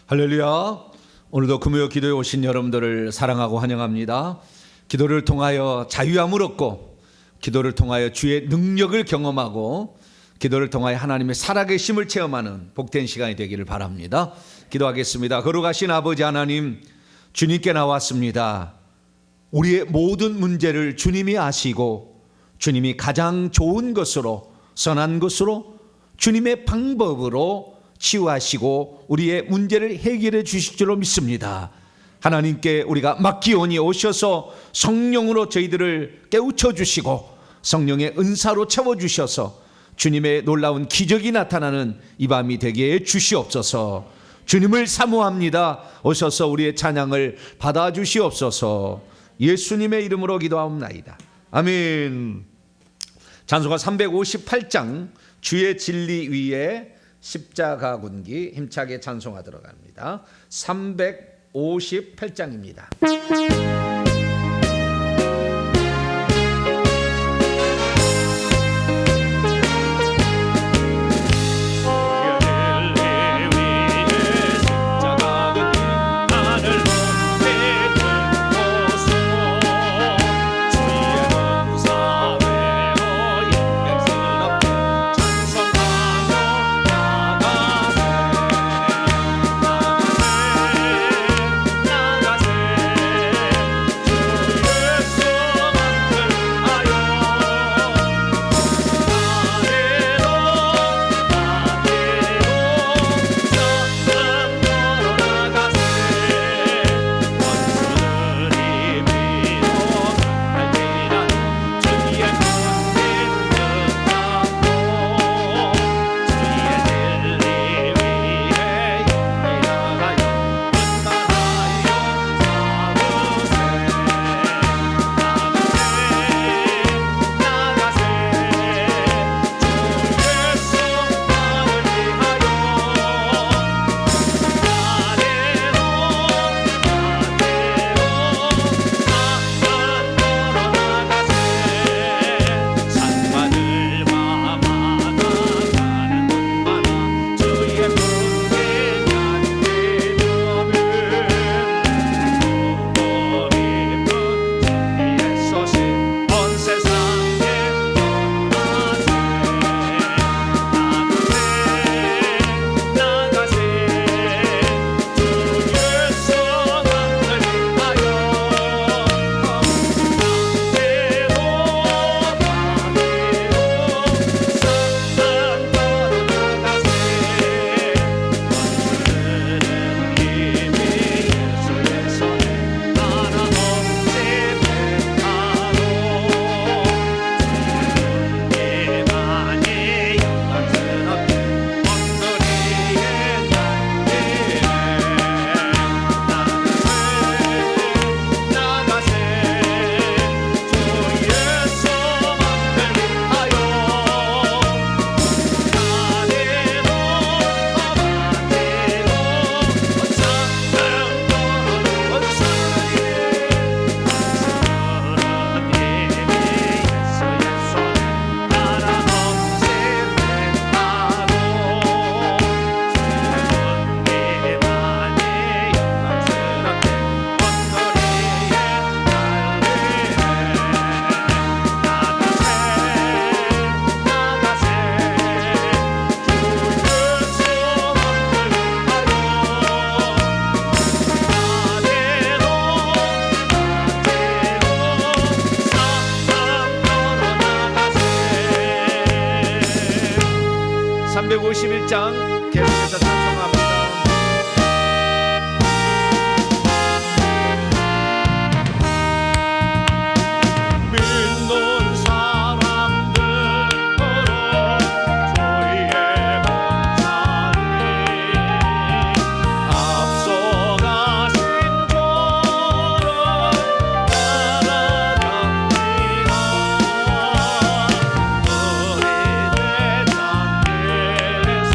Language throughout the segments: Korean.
할렐루야. 오늘도 금요 기도에 오신 여러분들을 사랑하고 환영합니다. 기도를 통하여 자유함을 얻고, 기도를 통하여 주의 능력을 경험하고, 기도를 통하여 하나님의 살아계심을 체험하는 복된 시간이 되기를 바랍니다. 기도하겠습니다. 거룩하신 아버지 하나님, 주님께 나왔습니다. 우리의 모든 문제를 주님이 아시고 주님이 가장 좋은 것으로, 선한 것으로, 주님의 방법으로 치유하시고 우리의 문제를 해결해 주실 줄로 믿습니다. 하나님께 우리가 맡기오니 오셔서 성령으로 저희들을 깨우쳐 주시고 성령의 은사로 채워주셔서 주님의 놀라운 기적이 나타나는 이 밤이 되게 해 주시옵소서. 주님을 사모합니다. 오셔서 우리의 찬양을 받아주시옵소서. 예수님의 이름으로 기도하옵나이다. 아멘. 찬송가 358장 주의 진리 위에 십자가 군기 힘차게 찬송하도록 합니다. 358장입니다. 계속해서 찬송합니다. 믿는 사람들으로 주의 감사를 앞서가신 저를 따라갑니다. 우리 대장에서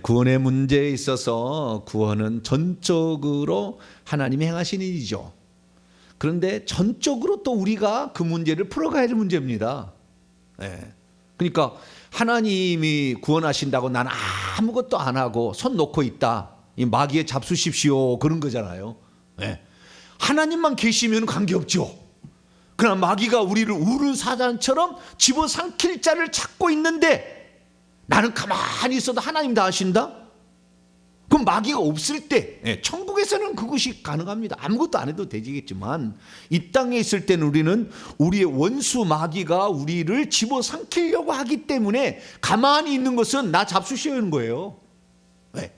구원의 문제에 있어서 구원은 전적으로 하나님이 행하신 일이죠. 그런데 전적으로 또 우리가 그 문제를 풀어가야 할 문제입니다. 그러니까 하나님이 구원하신다고 난 아무것도 안 하고 손 놓고 있다, 이 마귀에 잡수십시오, 그런 거잖아요. 하나님만 계시면 관계없죠. 그러나 마귀가 우리를 우는 사자처럼 집어삼킬 자를 찾고 있는데 나는 가만히 있어도 하나님 다 하신다? 그럼 마귀가 없을 때, 천국에서는 그것이 가능합니다. 아무것도 안 해도 되겠지만 이 땅에 있을 때는 우리는 우리의 원수 마귀가 우리를 집어삼키려고 하기 때문에 가만히 있는 것은 나 잡수시는 거예요.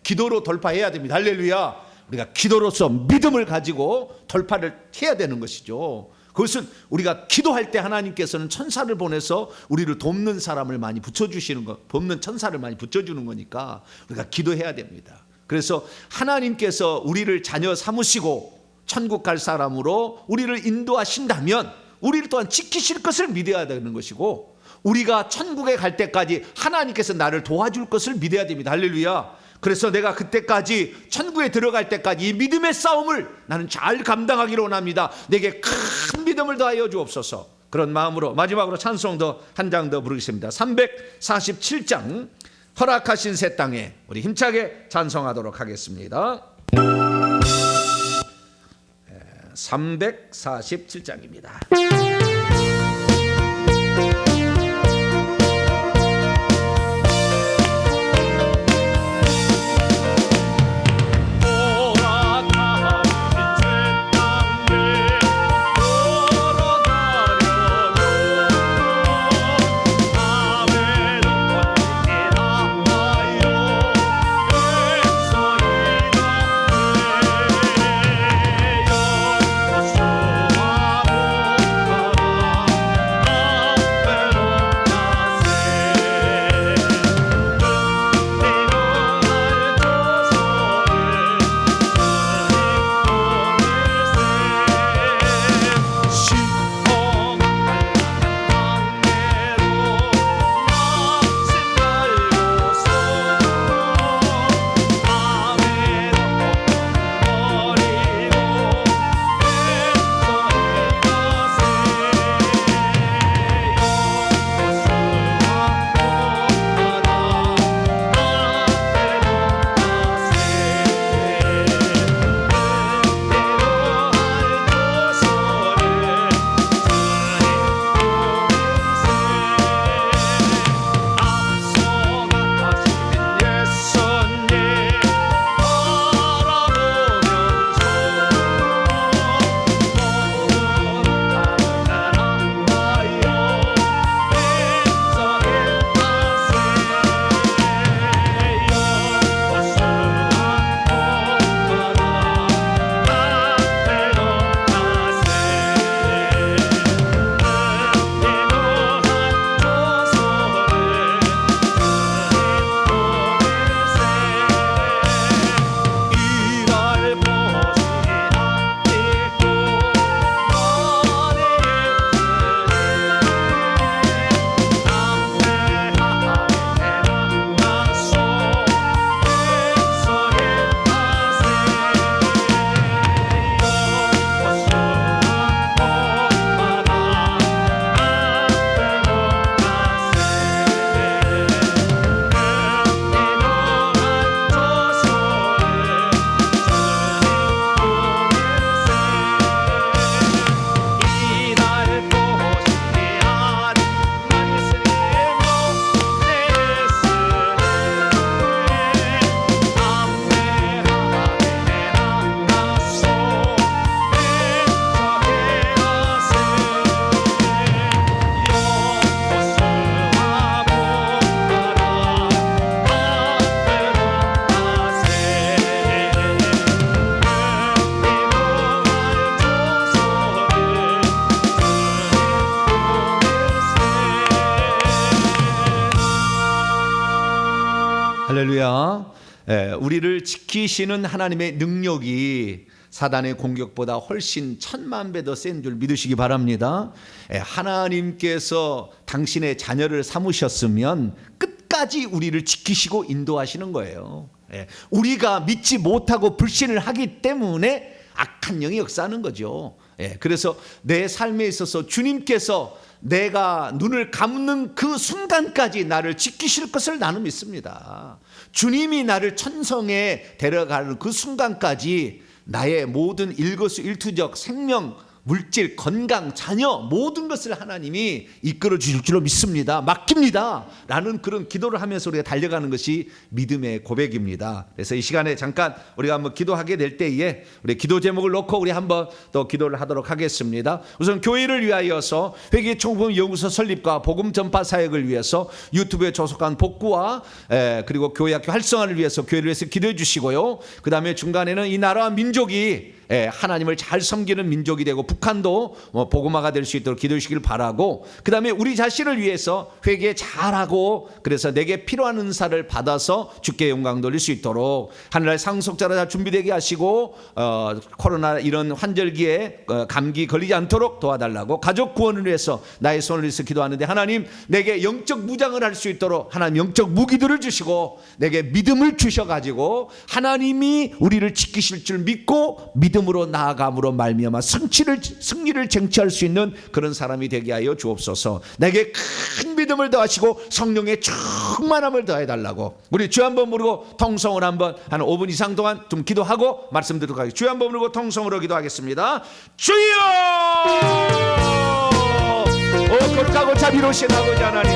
기도로 돌파해야 됩니다. 할렐루야. 우리가 기도로서 믿음을 가지고 돌파를 해야 되는 것이죠. 그것은 우리가 기도할 때 하나님께서는 천사를 보내서 우리를 돕는 사람을 많이 붙여주시는 거, 돕는 천사를 많이 붙여주는 거니까 우리가 기도해야 됩니다. 그래서 하나님께서 우리를 자녀 삼으시고 천국 갈 사람으로 우리를 인도하신다면 우리를 또한 지키실 것을 믿어야 되는 것이고, 우리가 천국에 갈 때까지 하나님께서 나를 도와줄 것을 믿어야 됩니다. 할렐루야. 그래서 내가 그때까지 천국에 들어갈 때까지 이 믿음의 싸움을 나는 잘 감당하기로 원합니다. 내게 큰 믿음을 더하여 주옵소서. 그런 마음으로 마지막으로 찬송 한 장 더 부르겠습니다. 347장 허락하신 새 땅에 우리 힘차게 찬송하도록 하겠습니다. 347장입니다. 할렐루야. 우리를 지키시는 하나님의 능력이 사단의 공격보다 훨씬 1000만 배 더 센 줄 믿으시기 바랍니다. 하나님께서 당신의 자녀를 삼으셨으면 끝까지 끝까지 우리를 지키시고 인도하시는 거예요. 우리가 믿지 못하고 불신을 하기 때문에 악한 영이 역사하는 거죠. 그래서 내 삶에 있어서 주님께서 내가 눈을 감는 그 순간까지 나를 지키실 것을 나는 믿습니다. 주님이 나를 천성에 데려가는 그 순간까지 나의 모든 일거수일투족, 생명, 물질, 건강, 자녀 모든 것을 하나님이 이끌어 주실 줄로 믿습니다. 맡깁니다 라는 그런 기도를 하면서 우리가 달려가는 것이 믿음의 고백입니다. 그래서 이 시간에 잠깐 우리가 한번 기도하게 될 때에 우리 기도 제목을 놓고 우리 한번 또 기도를 하도록 하겠습니다. 우선 교회를 위하여서 회개총복음연구소 설립과 복음 전파 사역을 위해서 유튜브에 조속한 복구와 그리고 교회학교 활성화를 위해서 교회를 위해서 기도해 주시고요. 그 다음에 중간에는 이 나라와 민족이 하나님을 잘 섬기는 민족이 되고 북한도 복음화가 될 수 있도록 기도해 주시길 바라고, 그 다음에 우리 자신을 위해서 회개 잘하고 그래서 내게 필요한 은사를 받아서 주께 영광 돌릴 수 있도록 하늘나라의 상속자로 다 준비되게 하시고 코로나 이런 환절기에 감기 걸리지 않도록 도와달라고, 가족 구원을 위해서 나의 손을 위해서 기도하는데 하나님 내게 영적 무장을 할 수 있도록 하나님 영적 무기들을 주시고 내게 믿음을 주셔가지고 하나님이 우리를 지키실 줄 믿고 믿음으로 나아감으로 말미암아 승리를 쟁취할 수 있는 그런 사람이 되게 하여 주옵소서. 내게 큰 믿음을 더하시고 성령의 충만함을 더해달라고. 우리 주여 한번 부르고 통성을 한번 한 5분 이상 동안 좀 기도하고 말씀드리도록 하겠습니다. 주여 한번 부르고 통성으로 기도하겠습니다. 주여! 거룩하고 자비로우신 아버지 하나님,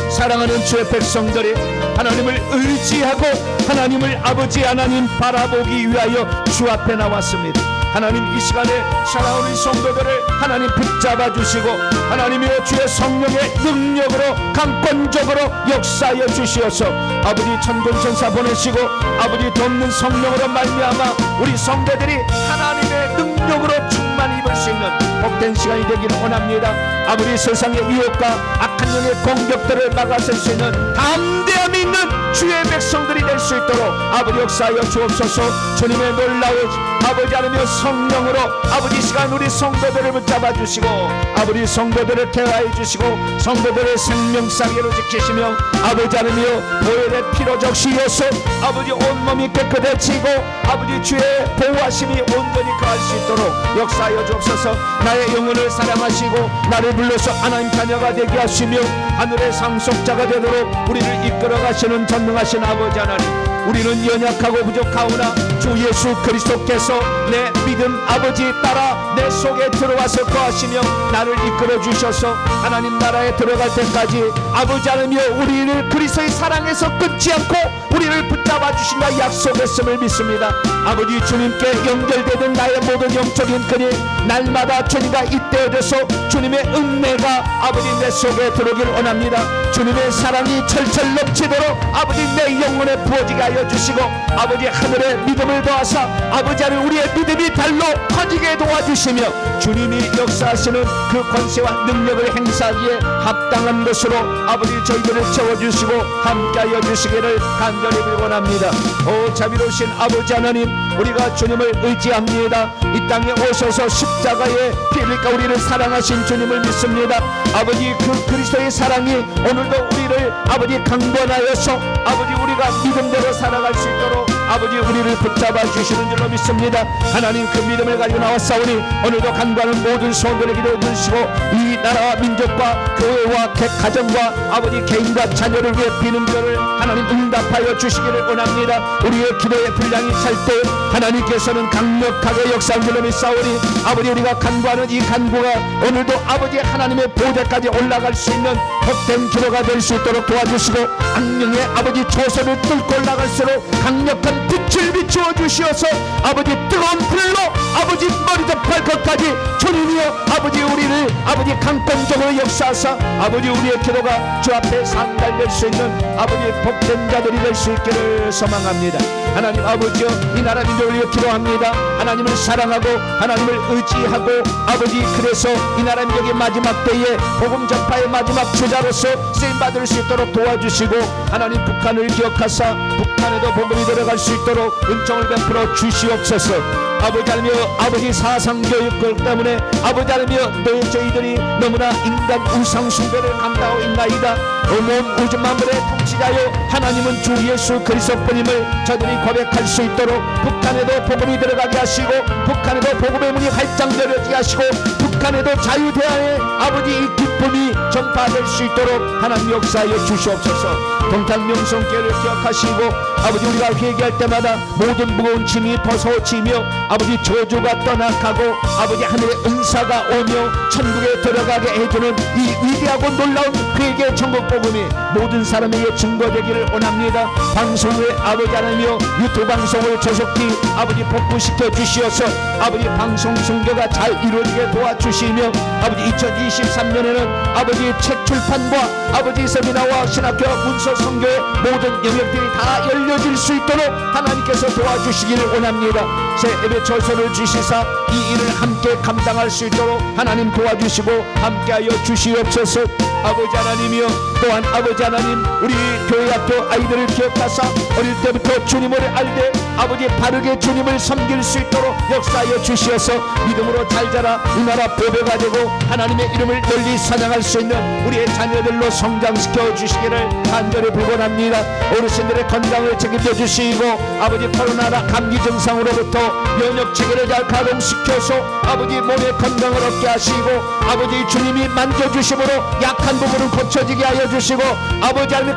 사랑하는 주의 백성들이 하나님을 의지하고 하나님을 아버지 하나님 바라보기 위하여 주 앞에 나왔습니다. 하나님 이 시간에 사랑하는 성도들을 하나님 붙잡아 주시고 하나님이여 주의 성령의 능력으로 강권적으로 역사하여 주시어서 아버지 천군천사 보내시고 아버지 돕는 성령으로 말미암아 우리 성도들이 하나님의 능력으로 충만히 입을 수 있는 복된 시간이 되기를 원합니다. 아버지 세상의 유혹과 악한 영의 공격들을 막아설 수 있는 담대함이 있는 주의 백성들이 될 수 있도록 아버지 역사하여 주옵소서. 주님의 놀라운 아버지 하나님의 성령으로 아버지 시간 우리 성도들을 붙잡아 주시고 아버지 성도들을 대화해 주시고 성도들의 생명상계로 지키시며 아버지 하나님이여 보혈의 피로 적시어서 아버지 온몸이 깨끗해지고 아버지 주의 보호하심이 온전히 거할 수 있도록 역사하여 주옵소서. 나의 영혼을 사랑하시고 나를 불러서 하나님 자녀가 되게 하시며 하늘의 상속자가 되도록 우리를 이끌어 가시는 전능하신 아버지 하나님, 우리는 연약하고 부족하오나 주 예수 그리스도께서 내 믿음 아버지 따라 내 속에 들어와서 거하시며 나를 이끌어 주셔서 하나님 나라에 들어갈 때까지 아버지 하나님이여 우리를 그리스도의 사랑에서 끊지 않고 우리를 붙잡아 주신다 약속했음을 믿습니다. 아버지 주님께 연결되는 나의 모든 영적인 끈이 날마다 주님과 잇대어져서 주님의 은혜가 아버지 내 속에 들어오길 원합니다. 주님의 사랑이 철철 넘치도록 아버지 내 영혼에 부어지게 하여 주시고 아버지 하늘의 믿음을 더하사 아버지 하나님 우리의 믿음이 달로 커지게 도와주시며 주님이 역사하시는 그 권세와 능력을 행사하기에 합당한 것으로 아버지 저희들을 채워주시고 함께하여 주시기를 간절히 원합니다. 오 자비로우신 아버지 하나님, 우리가 주님을 의지합니다. 이 땅에 오셔서 십자가에 피 흘리까 우리를 사랑하신 주님을 믿습니다. 아버지 그 그리스도의 사랑이 오늘도 우리를 아버지 강권하여서 아버지 우리가 믿음대로 살아갈 수 있도록 아버지 우리를 붙잡아 주시는 줄로 믿습니다. 하나님 그 믿음을 가지고 나왔사오니 오늘도 간구하는 모든 소원들을 기도해 주시고 이 나라와 민족과 교회와 가정과 아버지 개인과 자녀를 위해 비는별을 하나님 응답하여 주시기를 원합니다. 우리의 기도의 분량이 찰 때 하나님께서는 강력하게 역사하는 줄로 믿사오니 아버지 우리가 간구하는 이 간구가 오늘도 아버지 하나님의 보좌까지 올라갈 수 있는 복된 기도가 될 수 있도록 도와주시고 악령의 아버지 조선을 뚫고 올라갈수록 강력한 빛을 비추어 주시어서 아버지 뜨거운 불로 아버지 머리부터 발끝까지 주님이여 아버지 우리를 아버지 강권적으로 역사하사 아버지 우리의 기도가 주 앞에 상달될 수 있는 아버지 복된 자들이 될 수 있기를 소망합니다. 하나님 아버지여 이 나라 민족을 위해 기도합니다. 하나님을 사랑하고 하나님을 의지하고 아버지 그래서 이 나라 민족의 마지막 때에 복음 전파의 마지막 주자로서 쓰임받을 수 있도록 도와주시고 하나님 북한을 기억하사 북한에도 복음이 들어갈 수 있도록 은총을 베풀어 주시옵소서. 아버지 하나님이여 아버지 사상교육들 때문에 아버지 하나님이여 저희들이 너무나 인간 우상 숭배를 감당하고 있나이다. 온 우주 만물의 통치 메시아요 하나님은 주 예수 그리스도뿐임을 저들이 고백할 수 있도록 북한에도 복음이 들어가게 하시고 북한에도 복음의 문이 활짝 열려지게 하시고 북한에도 자유대화의 아버지 이 기쁨이 전파될 수 있도록 하나님 역사하여 주시옵소서. 동탄명성교회를 기억하시고 아버지 우리가 회개할 때마다 모든 무거운 짐이 벗어지며 아버지 저주가 떠나가고 아버지 하늘의 은사가 오며 천국에 들어가게 해주는 이 위대하고 놀라운 회개 천국 복음이 모든 사람에게 증거되기를 원합니다. 방송을 아버지 하나며 유튜브 방송을 조속히 아버지 복구시켜 주시어서 아버지 방송 선교가 잘 이루어지게 도와주시며 아버지 2023년에는 아버지 책 출판과 아버지 세미나와 신학교 문서 선교의 모든 영역들이 다 열려질 수 있도록 하나님께서 도와주시기를 원합니다. 새 예배 처소를 주시사 이 일을 함께 감당할 수 있도록 하나님 도와주시고 함께하여 주시옵소서. 아버지 하나님이여 또한 아버지 하나님 우리 교회 학교 아이들을 기억하사 어릴 때부터 주님을 알되 아버지 바르게 주님을 섬길 수 있도록 역사하여 주시어서 믿음으로 잘 자라 이 나라 보배가 되고 하나님의 이름을 널리 사랑할 수 있는 우리의 자녀들로 성장시켜 주시기를 간절히 불원합니다. 어르신들의 건강을 책임져 주시고 아버지 코로나나 감기 증상으로부터 면역 체계를 잘 가동시켜서 아버지 몸의 건강을 얻게 하시고 아버지 주님이 만져주심으로 약한 부분은 고쳐지게 하여 주시고 아버지 하나님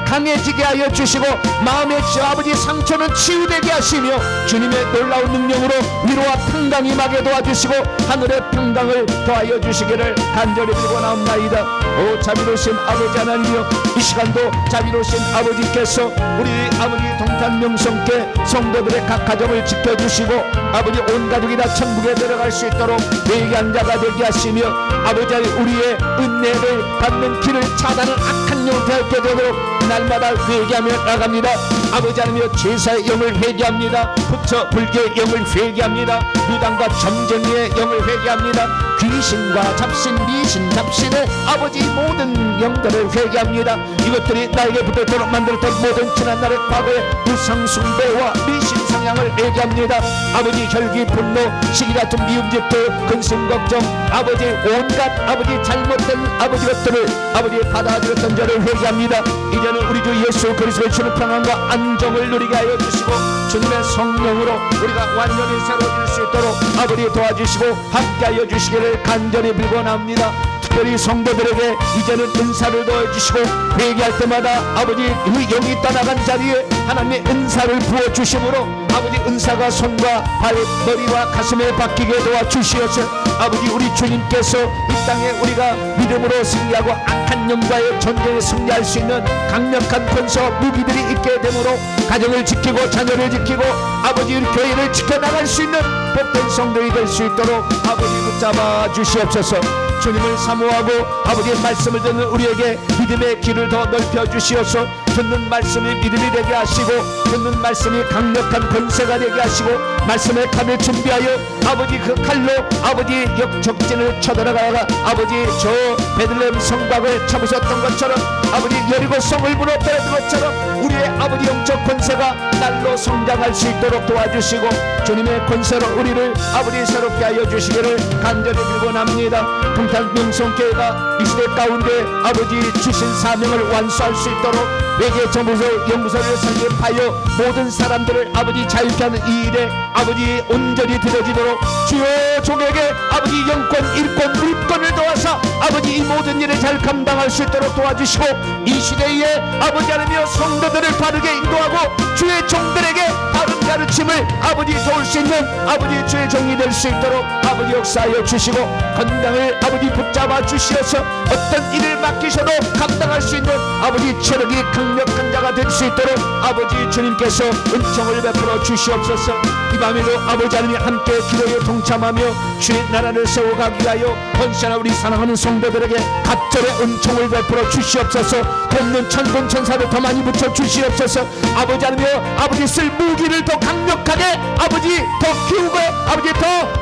강해지게 하여 주시고 마음의 아버지 상처는 치유되게 하시며 주님의 놀라운 능력으로 위로와 평강 임하게 도와주시고 하늘의 평강을 더하여 주시기를 간절히 빌고나옵나이다. 오 자비로우신 아버지 하나님이여 이 시간도 자비로우신 아버지께서 우리 아버지 동탄명성교회 성도들의 각 가정을 지켜주시고 아버지 온 가족이 다 천국에 들어갈 수 있도록 회개한 자가 되게 하시며 아버지 우리의 은혜를 받는 길을 차단하는 악한 영을 되게 되도록 날마다 회개하며 나갑니다. 아버지 하나님여 제사의 영을 회개합니다. 부처 불교의 영을 회개합니다. 무당과 점쟁이의 영을 회개합니다. 귀신과 잡신 미신 잡신의 아버지 모든 영들을 회개합니다. 이것들이 나에게 붙도록 만들었던 모든 지난날의 과거의 우상 숭배와 미신 성향을 회개합니다. 아버지 혈기 분노 시기 같은 미움 질투 근심 걱정 아버지 온갖 아버지 잘못된 아버지 것들을 아버지 받아들였던 저를 회개합니다. 이제는 우리 주 예수 그리스도의 주는 평안과 안정을 누리게 하여 주시고 주님의 성령으로 우리가 완전히 새로워질 수 있도록 아버지 도와주시고 함께하여 주시기를 간절히 빌고나옵니다. 특별히 성도들에게 이제는 은사를 더해주시고 회개할 때마다 아버지 영이 떠나간 자리에 하나님의 은사를 부어주심으로 아버지 은사가 손과 발, 머리와 가슴에 박히게 도와주시어서 아버지 우리 주님께서 이 땅에 우리가 믿음으로 승리하고 악한 영과의 전쟁에 승리할 수 있는 강력한 권세 무기들이 있게 되므로 가정을 지키고 자녀를 지키고 아버지 우리 교회를 지켜나갈 수 있는 복된 성도이 될 수 있도록 아버지 붙잡아 주시옵소서. 주님을 사모하고 아버지의 말씀을 듣는 우리에게 믿음의 길을 더 넓혀 주시어서 듣는 말씀이 믿음이 되게 하시고 듣는 말씀이 강력한 권세가 되게 하시고 말씀의 칼을 준비하여 아버지 그 칼로 아버지 역적진을 쳐들어가가 아버지 저 베들레헴 성곽을 잡으셨던 것처럼 아버지 여리고 성을 무너뜨렸던 것처럼 우리의 아버지 영적 권세가 날로 성장할 수 있도록 도와주시고 주님의 권세로 우리를 아버지 새롭게 하여 주시기를 간절히 빌고납니다. 동탄명성교회가 이 시대 가운데 아버지 주신 사명을 완수할 수 있도록 외계 정부서 연구소를 설립하여 모든 사람들을 아버지 자유케 하는 이 일에 아버지 온전히 드려지도록 주여 종에게 아버지 영권 일권 물권을 도와서 아버지 이 모든 일을 잘 감당할 수 있도록 도와주시고 이 시대에 아버지 하나며 성도들을 바르게 인도하고 주의 종들에게 바른 가르침을 아버지 도울 수 있는 아버지 주의 종이 될 수 있도록 아버지 역사하여 주시고 건강을 아버지 붙잡아 주시어서 어떤 일을 맡기셔도 감당할 수 있는 아버지 체력이 강력한 자가 될 수 있도록 아버지 주님께서 은총을 베풀어 주시옵소서. 이 밤에도 아버지 하나님 함께 기도에 동참하며 주의 나라를 세워가기 위하여 헌신한 우리 사랑하는 성도들에게 갑절의 은총을 베풀어 주시옵소서. 돕는 천군 천사를 더 많이 붙여 주시옵소서. 아버지 하나님 아버지 쓸 무기를 더 강력하게 아버지 더 키우고 아버지 더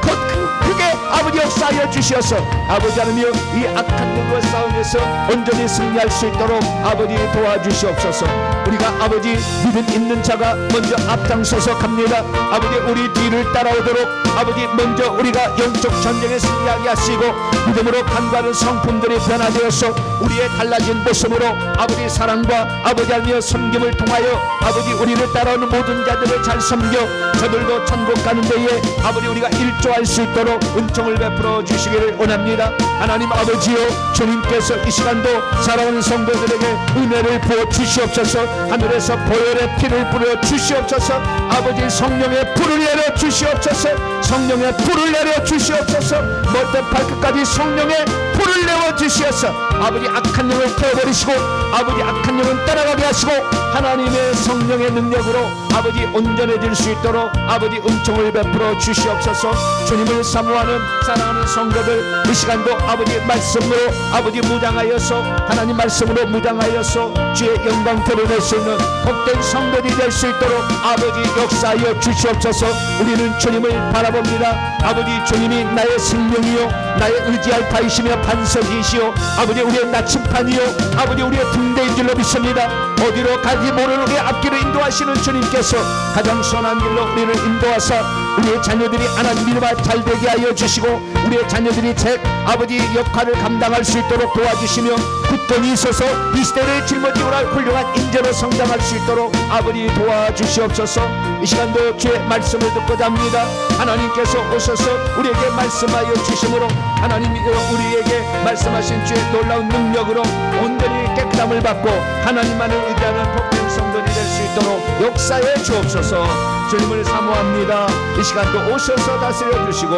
크게 아버지 역사하여 주시어서 아버지 하나님 이 악한 영과 싸움에서 온전히 승리할 수 있도록 아버지 도와주시옵소서. 우리가 아버지 믿음 있는 자가 먼저 앞장서서 갑니다. 아버지 우리 뒤를 따라오도록 아버지 먼저 우리가 영적 전쟁에 승리하게 하시고 믿음으로 간과하는 성품들이 변화되어서 우리의 달라진 모습으로 아버지 사랑과 아버지 알며 섬김을 통하여 아버지 우리를 따라오는 모든 자들을 잘 섬겨 저들도 천국 가는 데에 아버지 우리가 일조할 수 있도록 은총을 베풀어 주시기를 원합니다. 하나님 아버지요, 주님께서 이 시간도 사랑하는 성도들에게 은혜를 부어 주시옵소서. 하늘에서 보혈의 피를 뿌려 주시옵소서. 아버지 성령의 불을 내려 주시옵소서. 성령의 불을 내려 주시옵소서. 머리부터 발끝까지 성령의 불을 내어 주시옵소서. 아버지 악한 영을 태워버리시고 아버지 악한 영은 따라가게 하시고 하나님의 성령의 능력으로 아버지 온전해질 수 있도록 아버지 은총을 베풀어 주시옵소서. 주님을 사모하는 사랑하는 성도들 이 시간도 아버지 말씀으로 아버지 무장하여서 하나님 말씀으로 무장하여서 주의 영광 드러낼 수 있는 복된 성도들이 될 수 있도록 아버지 역사하여 주시옵소서. 우리는 주님을 바라봅니다. 아버지 주님이 나의 생명이요 나의 의지할 바이시며 반석이시요 아버지 우리의 나침판이요 아버지 우리의 등대인 줄로 믿습니다. 어디로 가지 모르는 우리의 앞길을 인도하시는 주님께서 가장 선한 길로 우리를 인도하사 우리의 자녀들이 하나님과 잘 되게 하여 주시고 우리의 자녀들이 제 아버지 역할을 감당할 수 있도록 도와주시며 굳건히 있어서 이 시대를 짊어지고 날 훌륭한 인재로 성장할 수 있도록 아버지 도와주시옵소서. 이 시간도 주의 말씀을 듣고자 합니다. 하나님께서 오셔서 우리에게 말씀하여 주심으로 하나님이 우리에게 말씀하신 주의 놀라운 능력으로 온전히 깨끗함을 받고 하나님만을 의지하는 복된 성도들이 될 수 있도록 역사해 주옵소서. 주님을 사모합니다. 이 시간도 오셔서 다스려 주시고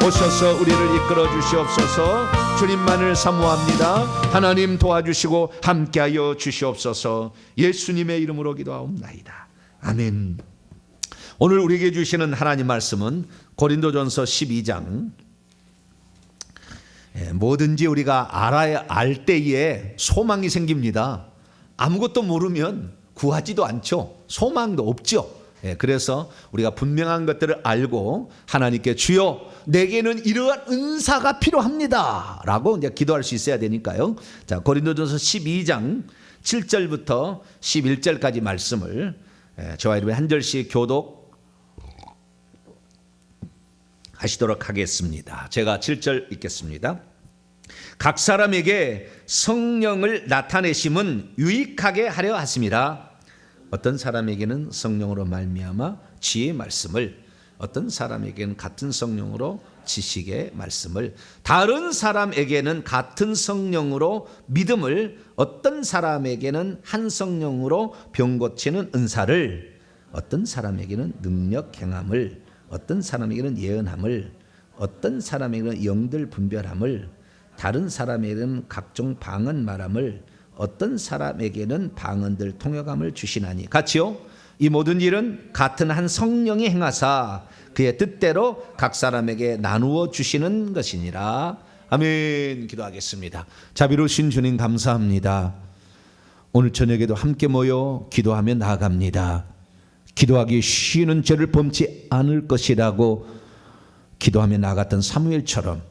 오셔서 우리를 이끌어 주시옵소서. 주님만을 사모합니다. 하나님 도와주시고 함께하여 주시옵소서. 예수님의 이름으로 기도하옵나이다. 아멘. 오늘 우리에게 주시는 하나님 말씀은 고린도전서 12장. 뭐든지 우리가 알 때에 소망이 생깁니다. 아무것도 모르면 구하지도 않죠. 소망도 없죠. 그래서 우리가 분명한 것들을 알고 하나님께 주여 내게는 이러한 은사가 필요합니다 라고 이제 기도할 수 있어야 되니까요. 자, 고린도전서 12장 7절부터 11절까지 말씀을 저와 여러분이 한 절씩 교독 하시도록 하겠습니다. 제가 7절 읽겠습니다. 각 사람에게 성령을 나타내심은 유익하게 하려 하심이라. 어떤 사람에게는 성령으로 말미암아 지혜의 말씀을, 어떤 사람에게는 같은 성령으로 지식의 말씀을, 다른 사람에게는 같은 성령으로 믿음을, 어떤 사람에게는 한 성령으로 병 고치는 은사를, 어떤 사람에게는 능력 행함을, 어떤 사람에게는 예언함을, 어떤 사람에게는 영들 분별함을, 다른 사람에게는 각종 방언 말함을, 어떤 사람에게는 방언들 통역함을 주시나니. 같이요. 이 모든 일은 같은 한 성령이 행하사 그의 뜻대로 각 사람에게 나누어 주시는 것이니라. 아멘. 기도하겠습니다. 자비로우신 주님 감사합니다. 오늘 저녁에도 함께 모여 기도하며 나아갑니다. 기도하기 쉬는 죄를 범치 않을 것이라고 기도하며 나아갔던 사무엘처럼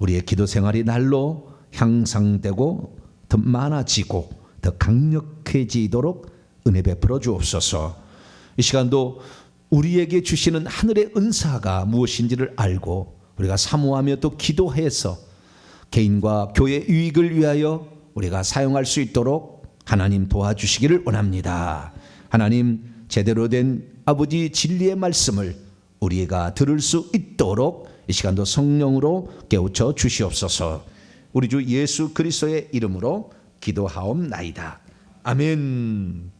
우리의 기도 생활이 날로 향상되고 더 많아지고 더 강력해지도록 은혜 베풀어 주옵소서. 이 시간도 우리에게 주시는 하늘의 은사가 무엇인지를 알고 우리가 사모하며 또 기도해서 개인과 교회 유익을 위하여 우리가 사용할 수 있도록 하나님 도와주시기를 원합니다. 하나님 제대로 된 아버지 진리의 말씀을 우리가 들을 수 있도록 이 시간도 성령으로 깨우쳐 주시옵소서. 우리 주 예수 그리스도의 이름으로 기도하옵나이다. 아멘.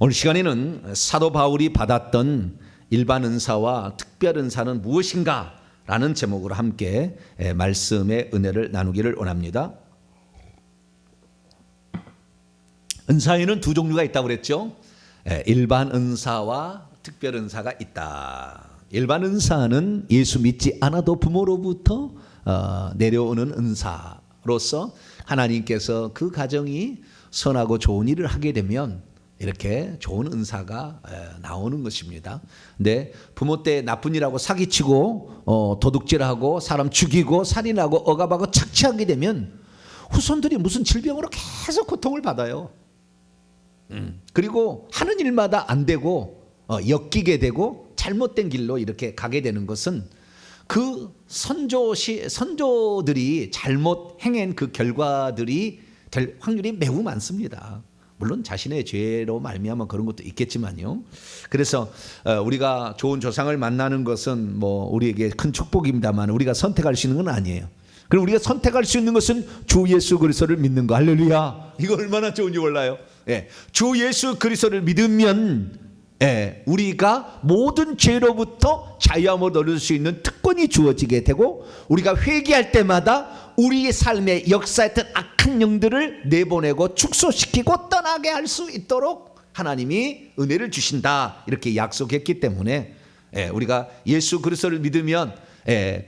오늘 시간에는 사도 바울이 받았던 일반 은사와 특별 은사는 무엇인가 라는 제목으로 함께 말씀의 은혜를 나누기를 원합니다. 은사에는 두 종류가 있다고 그랬죠. 일반 은사와 특별 은사가 있다. 일반 은사는 예수 믿지 않아도 부모로부터 내려오는 은사로서 하나님께서 그 가정이 선하고 좋은 일을 하게 되면 이렇게 좋은 은사가 나오는 것입니다. 근데 부모 때 나쁜 일하고 사기치고 도둑질하고 사람 죽이고 살인하고 억압하고 착취하게 되면 후손들이 무슨 질병으로 계속 고통을 받아요. 그리고 하는 일마다 안 되고 엮이게 되고 잘못된 길로 이렇게 가게 되는 것은 그 선조들이 잘못 행한 그 결과들이 될 확률이 매우 많습니다. 물론 자신의 죄로 말미암아 그런 것도 있겠지만요. 그래서 우리가 좋은 조상을 만나는 것은 뭐 우리에게 큰 축복입니다만 우리가 선택할 수 있는 건 아니에요. 그리고 우리가 선택할 수 있는 것은 주 예수 그리스도를 믿는 거. 할렐루야. 이거 얼마나 좋은지 몰라요. 예. 주 예수 그리스도를 믿으면 우리가 모든 죄로부터 자유함을 얻을 수 있는 특권이 주어지게 되고, 우리가 회개할 때마다 우리의 삶에 역사했던 악한 영들을 내보내고 축소시키고 떠나게 할 수 있도록 하나님이 은혜를 주신다, 이렇게 약속했기 때문에 우리가 예수 그리스도를 믿으면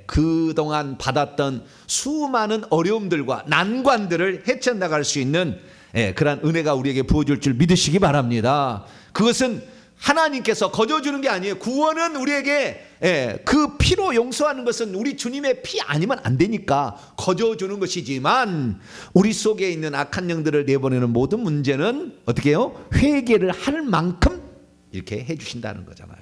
그동안 받았던 수많은 어려움들과 난관들을 헤쳐나갈 수 있는 그러한 은혜가 우리에게 부어질 줄 믿으시기 바랍니다. 그것은 하나님께서 거저주는 게 아니에요. 구원은 우리에게 그 피로 용서하는 것은 우리 주님의 피 아니면 안 되니까 거저주는 것이지만, 우리 속에 있는 악한 영들을 내보내는 모든 문제는 어떻게 해요? 회개를 할 만큼 이렇게 해주신다는 거잖아요.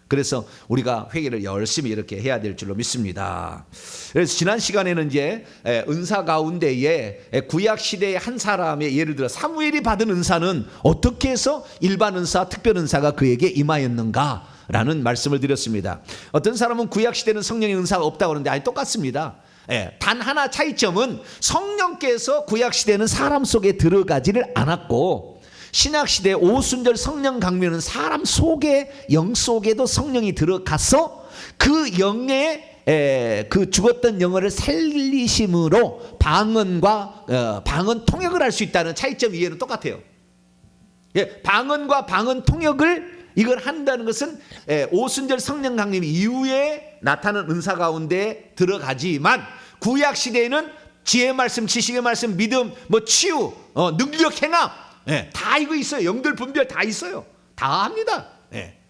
그래서 우리가 회개를 열심히 이렇게 해야 될 줄로 믿습니다. 그래서 지난 시간에는 이제 은사 가운데에 구약 시대의 한 사람의, 예를 들어 사무엘이 받은 은사는 어떻게 해서 일반 은사, 특별 은사가 그에게 임하였는가 라는 말씀을 드렸습니다. 어떤 사람은 구약 시대는 성령의 은사가 없다고 하는데 아니, 똑같습니다. 단 하나 차이점은 성령께서 구약 시대는 사람 속에 들어가지를 않았고, 신약시대 오순절 성령 강림은 사람 속에, 영 속에도 성령이 들어가서 그 영의 그 죽었던 영혼을 살리심으로 방언과 방언 통역을 할 수 있다는 차이점 이해는 똑같아요. 방언과 방언 통역을 이걸 한다는 것은 오순절 성령 강림 이후에 나타난 은사 가운데 들어가지만, 구약 시대에는 지혜의 말씀, 지식의 말씀, 믿음, 뭐 치유, 능력, 행함, 다 이거 있어요. 영들 분별 다 있어요. 다 합니다.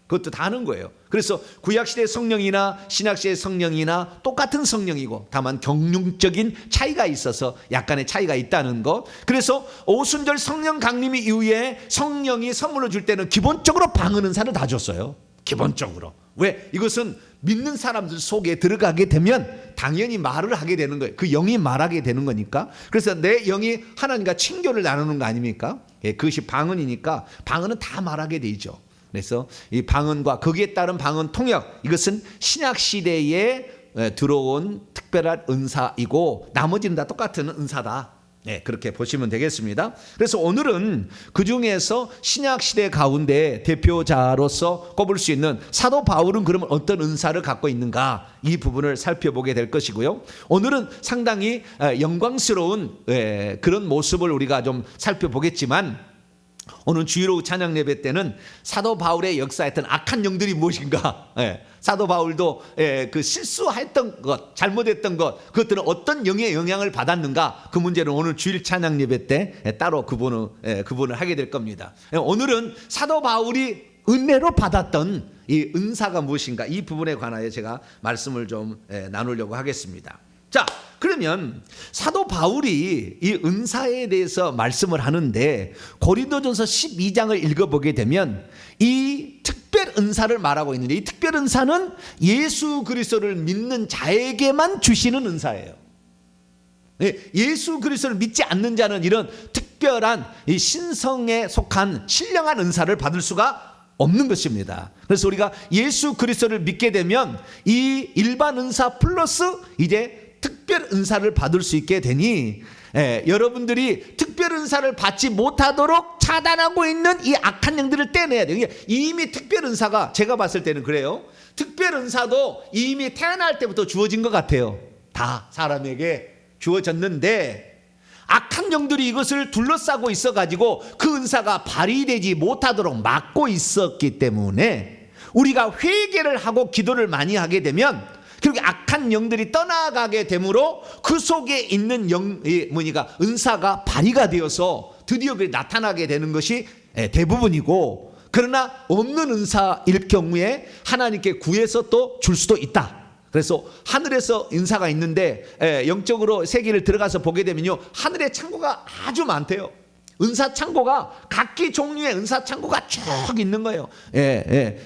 그것도 다 하는 거예요. 그래서 구약시대의 성령이나 신약시대의 성령이나 똑같은 성령이고, 다만 경륜적인 차이가 있어서 약간의 차이가 있다는 것. 그래서 오순절 성령 강림 이후에 성령이 선물로 줄 때는 기본적으로 방언 은사를 다 줬어요. 기본적으로. 왜? 이것은 믿는 사람들 속에 들어가게 되면 당연히 말을 하게 되는 거예요. 그 영이 말하게 되는 거니까. 그래서 내 영이 하나님과 친교를 나누는 거 아닙니까? 그것이 방언이니까 방언은 다 말하게 되죠. 그래서 이 방언과 거기에 따른 방언 통역, 이것은 신약 시대에 들어온 특별한 은사이고, 나머지는 다 똑같은 은사다. 그렇게 보시면 되겠습니다. 그래서 오늘은 그 중에서 신약 시대 가운데 대표자로서 꼽을 수 있는 사도 바울은 그러면 어떤 은사를 갖고 있는가, 이 부분을 살펴보게 될 것이고요. 오늘은 상당히 영광스러운 그런 모습을 우리가 좀 살펴보겠지만, 오늘 주일오후 찬양 예배 때는 사도 바울의 역사했던 악한 영들이 무엇인가, 사도 바울도 그 실수했던 것, 잘못했던 것, 그것들은 어떤 영의 영향을 받았는가, 그 문제는 오늘 주일 찬양 예배 때 따로 구분을 하게 될 겁니다. 오늘은 사도 바울이 은혜로 받았던 이 은사가 무엇인가, 이 부분에 관하여 제가 말씀을 좀 나누려고 하겠습니다. 자, 그러면 사도 바울이 이 은사에 대해서 말씀을 하는데, 고린도전서 12장을 읽어보게 되면 이 특별 은사를 말하고 있는데, 이 특별 은사는 예수 그리스도를 믿는 자에게만 주시는 은사예요. 예수 그리스도를 믿지 않는 자는 이런 특별한 이 신성에 속한 신령한 은사를 받을 수가 없는 것입니다. 그래서 우리가 예수 그리스도를 믿게 되면 이 일반 은사 플러스 이제 특별 은사를 받을 수 있게 되니, 여러분들이 특별 은사를 받지 못하도록 차단하고 있는 이 악한 영들을 떼내야 돼요. 이미 특별 은사가, 제가 봤을 때는 그래요. 특별 은사도 이미 태어날 때부터 주어진 것 같아요. 다 사람에게 주어졌는데, 악한 영들이 이것을 둘러싸고 있어가지고 그 은사가 발휘되지 못하도록 막고 있었기 때문에, 우리가 회개를 하고 기도를 많이 하게 되면 그렇게 악한 영들이 떠나가게 되므로 그 속에 있는 은사가 발휘가 되어서 드디어 나타나게 되는 것이 대부분이고, 그러나 없는 은사일 경우에 하나님께 구해서 또 줄 수도 있다. 그래서 하늘에서 은사가 있는데 영적으로 세계를 들어가서 보게 되면요, 하늘에 창고가 아주 많대요. 은사 창고가 각기 종류의 은사 창고가 쭉 있는 거예요.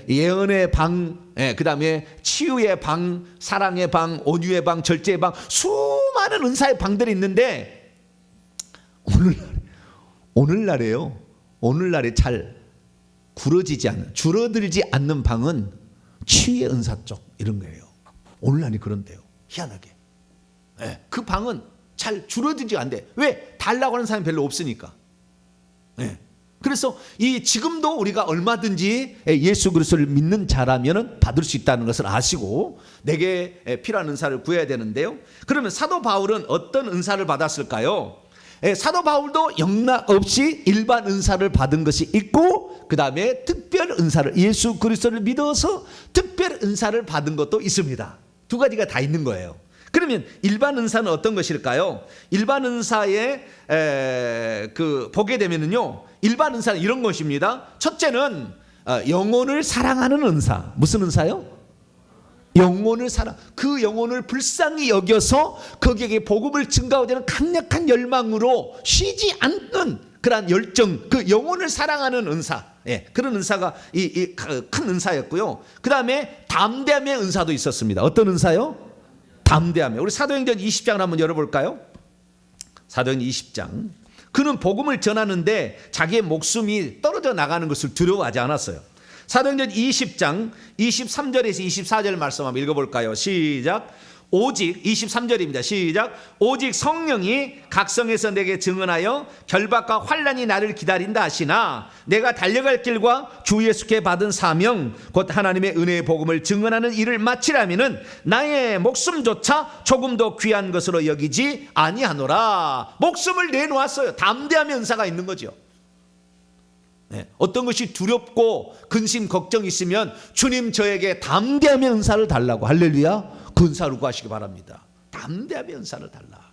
예언의 방, 그다음에 치유의 방, 사랑의 방, 온유의 방, 절제의 수많은 은사의 방들이 있는데 오늘날에 잘 줄어들지 않는 방은 치유의 은사 쪽 이런 거예요. 오늘날이 그런데요. 희한하게. 그 방은 잘 줄어들지 않대. 왜? 달라고 하는 사람이 별로 없으니까. 그래서 지금도 우리가 얼마든지 예수 그리스도를 믿는 자라면 받을 수 있다는 것을 아시고 내게 필요한 은사를 구해야 되는데요. 그러면 사도 바울은 어떤 은사를 받았을까요? 사도 바울도 영락 없이 일반 은사를 받은 것이 있고 그 다음에 특별 은사를, 예수 그리스도를 믿어서 특별 은사를 받은 것도 있습니다. 두 가지가 다 있는 거예요. 그러면 일반 은사는 어떤 것일까요? 일반 은사에 보게 되면은요, 일반 은사는 이런 것입니다. 첫째는 영혼을 사랑하는 은사. 무슨 은사요? 영혼을 그 영혼을 불쌍히 여겨서 거기에 복음을 증가하고자 하는 강력한 열망으로 쉬지 않는 그러한 열정, 그 영혼을 사랑하는 은사. 그런 은사가 큰 은사였고요. 그 다음에 담대함의 은사도 있었습니다. 어떤 은사요? 담대함에. 우리 사도행전 20장을 한번 열어볼까요? 사도행전 20장. 그는 복음을 전하는데 자기의 목숨이 떨어져 나가는 것을 두려워하지 않았어요. 사도행전 20장 23절에서 24절 말씀 한번 읽어볼까요? 시작. 오직 23절입니다. 시작. 오직 성령이 각성에서 내게 증언하여 결박과 환난이 나를 기다린다 하시나 내가 달려갈 길과 주 예수께 받은 사명 곧 하나님의 은혜의 복음을 증언하는 일을 마치려면은 나의 목숨조차 조금도 귀한 것으로 여기지 아니하노라. 목숨을 내놓았어요. 담대함의 은사가 있는 거죠. 어떤 것이 두렵고 근심 걱정이 있으면 주님 저에게 담대함의 은사를 달라고, 할렐루야, 그 은사를 구하시기 바랍니다. 담대함의 은사를 달라.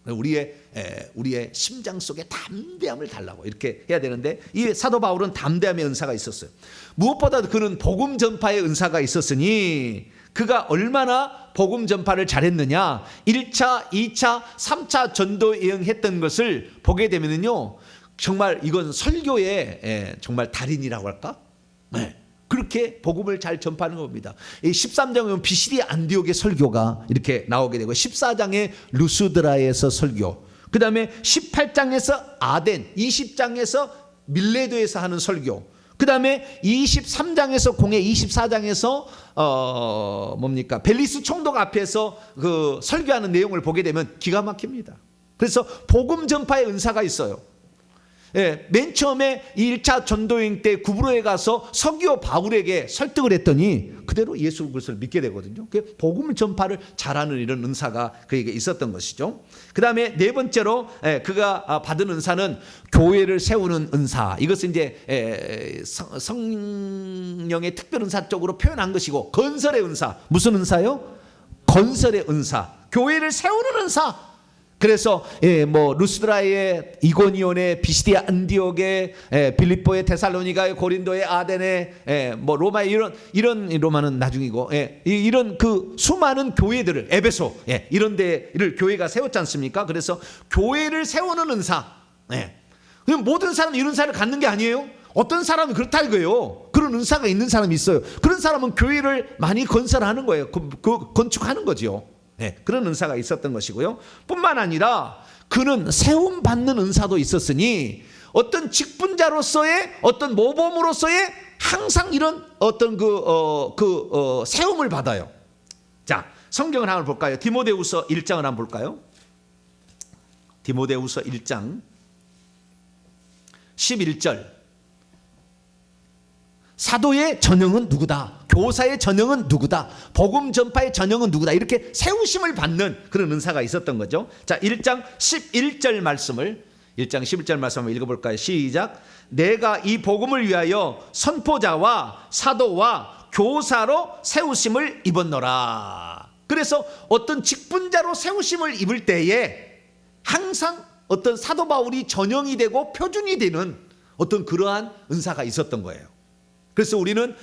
우리의 심장 속에 담대함을 달라고 이렇게 해야 되는데, 이 사도 바울은 담대함의 은사가 있었어요. 무엇보다도 그는 복음 전파의 은사가 있었으니 그가 얼마나 복음 전파를 잘했느냐, 1차, 2차, 3차 전도 여행했던 것을 보게 되면요, 정말 이건 설교의 정말 달인이라고 할까? 그렇게 복음을 잘 전파하는 겁니다. 13장에 보면 비시디 안디옥의 설교가 이렇게 나오게 되고, 14장에 루스드라에서 설교, 그 다음에 18장에서 아덴, 20장에서 밀레도에서 하는 설교, 그 다음에 23장에서 공회, 24장에서 벨리스 총독 앞에서 그 설교하는 내용을 보게 되면 기가 막힙니다. 그래서 복음 전파의 은사가 있어요. 맨 처음에 1차 전도여행 때 구브로에 가서 서기오 바울에게 설득을 했더니 그대로 예수 그리스도를 믿게 되거든요. 복음 전파를 잘하는 이런 은사가 그에게 있었던 것이죠. 그 다음에 네 번째로 그가 받은 은사는 교회를 세우는 은사. 이것은 이제 성령의 특별 은사 쪽으로 표현한 것이고, 건설의 은사. 무슨 은사요? 건설의 은사. 교회를 세우는 은사. 그래서 루스드라의, 이고니온의, 비시디아 안디옥의, 빌립보의, 데살로니가의, 고린도의, 아덴의, 로마의 이런 로마는 나중이고, 이런 그 수많은 교회들을, 에베소, 이런 데를 교회가 세웠지 않습니까? 그래서 교회를 세우는 은사. 그럼 모든 사람이 이런 은사를 갖는 게 아니에요. 어떤 사람은 그렇다 이거예요. 그런 은사가 있는 사람이 있어요. 그런 사람은 교회를 많이 건설하는 거예요. 건축하는 거죠. 그런 은사가 있었던 것이고요. 뿐만 아니라 그는 세움 받는 은사도 있었으니 어떤 직분자로서의, 어떤 모범으로서의 항상 이런 어떤 세움을 받아요. 자, 성경을 한번 볼까요? 디모데후서 1장을 한번 볼까요? 디모데후서 1장 11절. 사도의 전형은 누구다? 교사의 전형은 누구다? 복음 전파의 전형은 누구다? 이렇게 세우심을 받는 그런 은사가 있었던 거죠. 자, 1장 11절 말씀을 한번 읽어볼까요? 시작. 내가 이 복음을 위하여 선포자와 사도와 교사로 세우심을 입었노라. 그래서 어떤 직분자로 세우심을 입을 때에 항상 어떤 사도 바울이 전형이 되고 표준이 되는 어떤 그러한 은사가 있었던 거예요. 그래서 우리는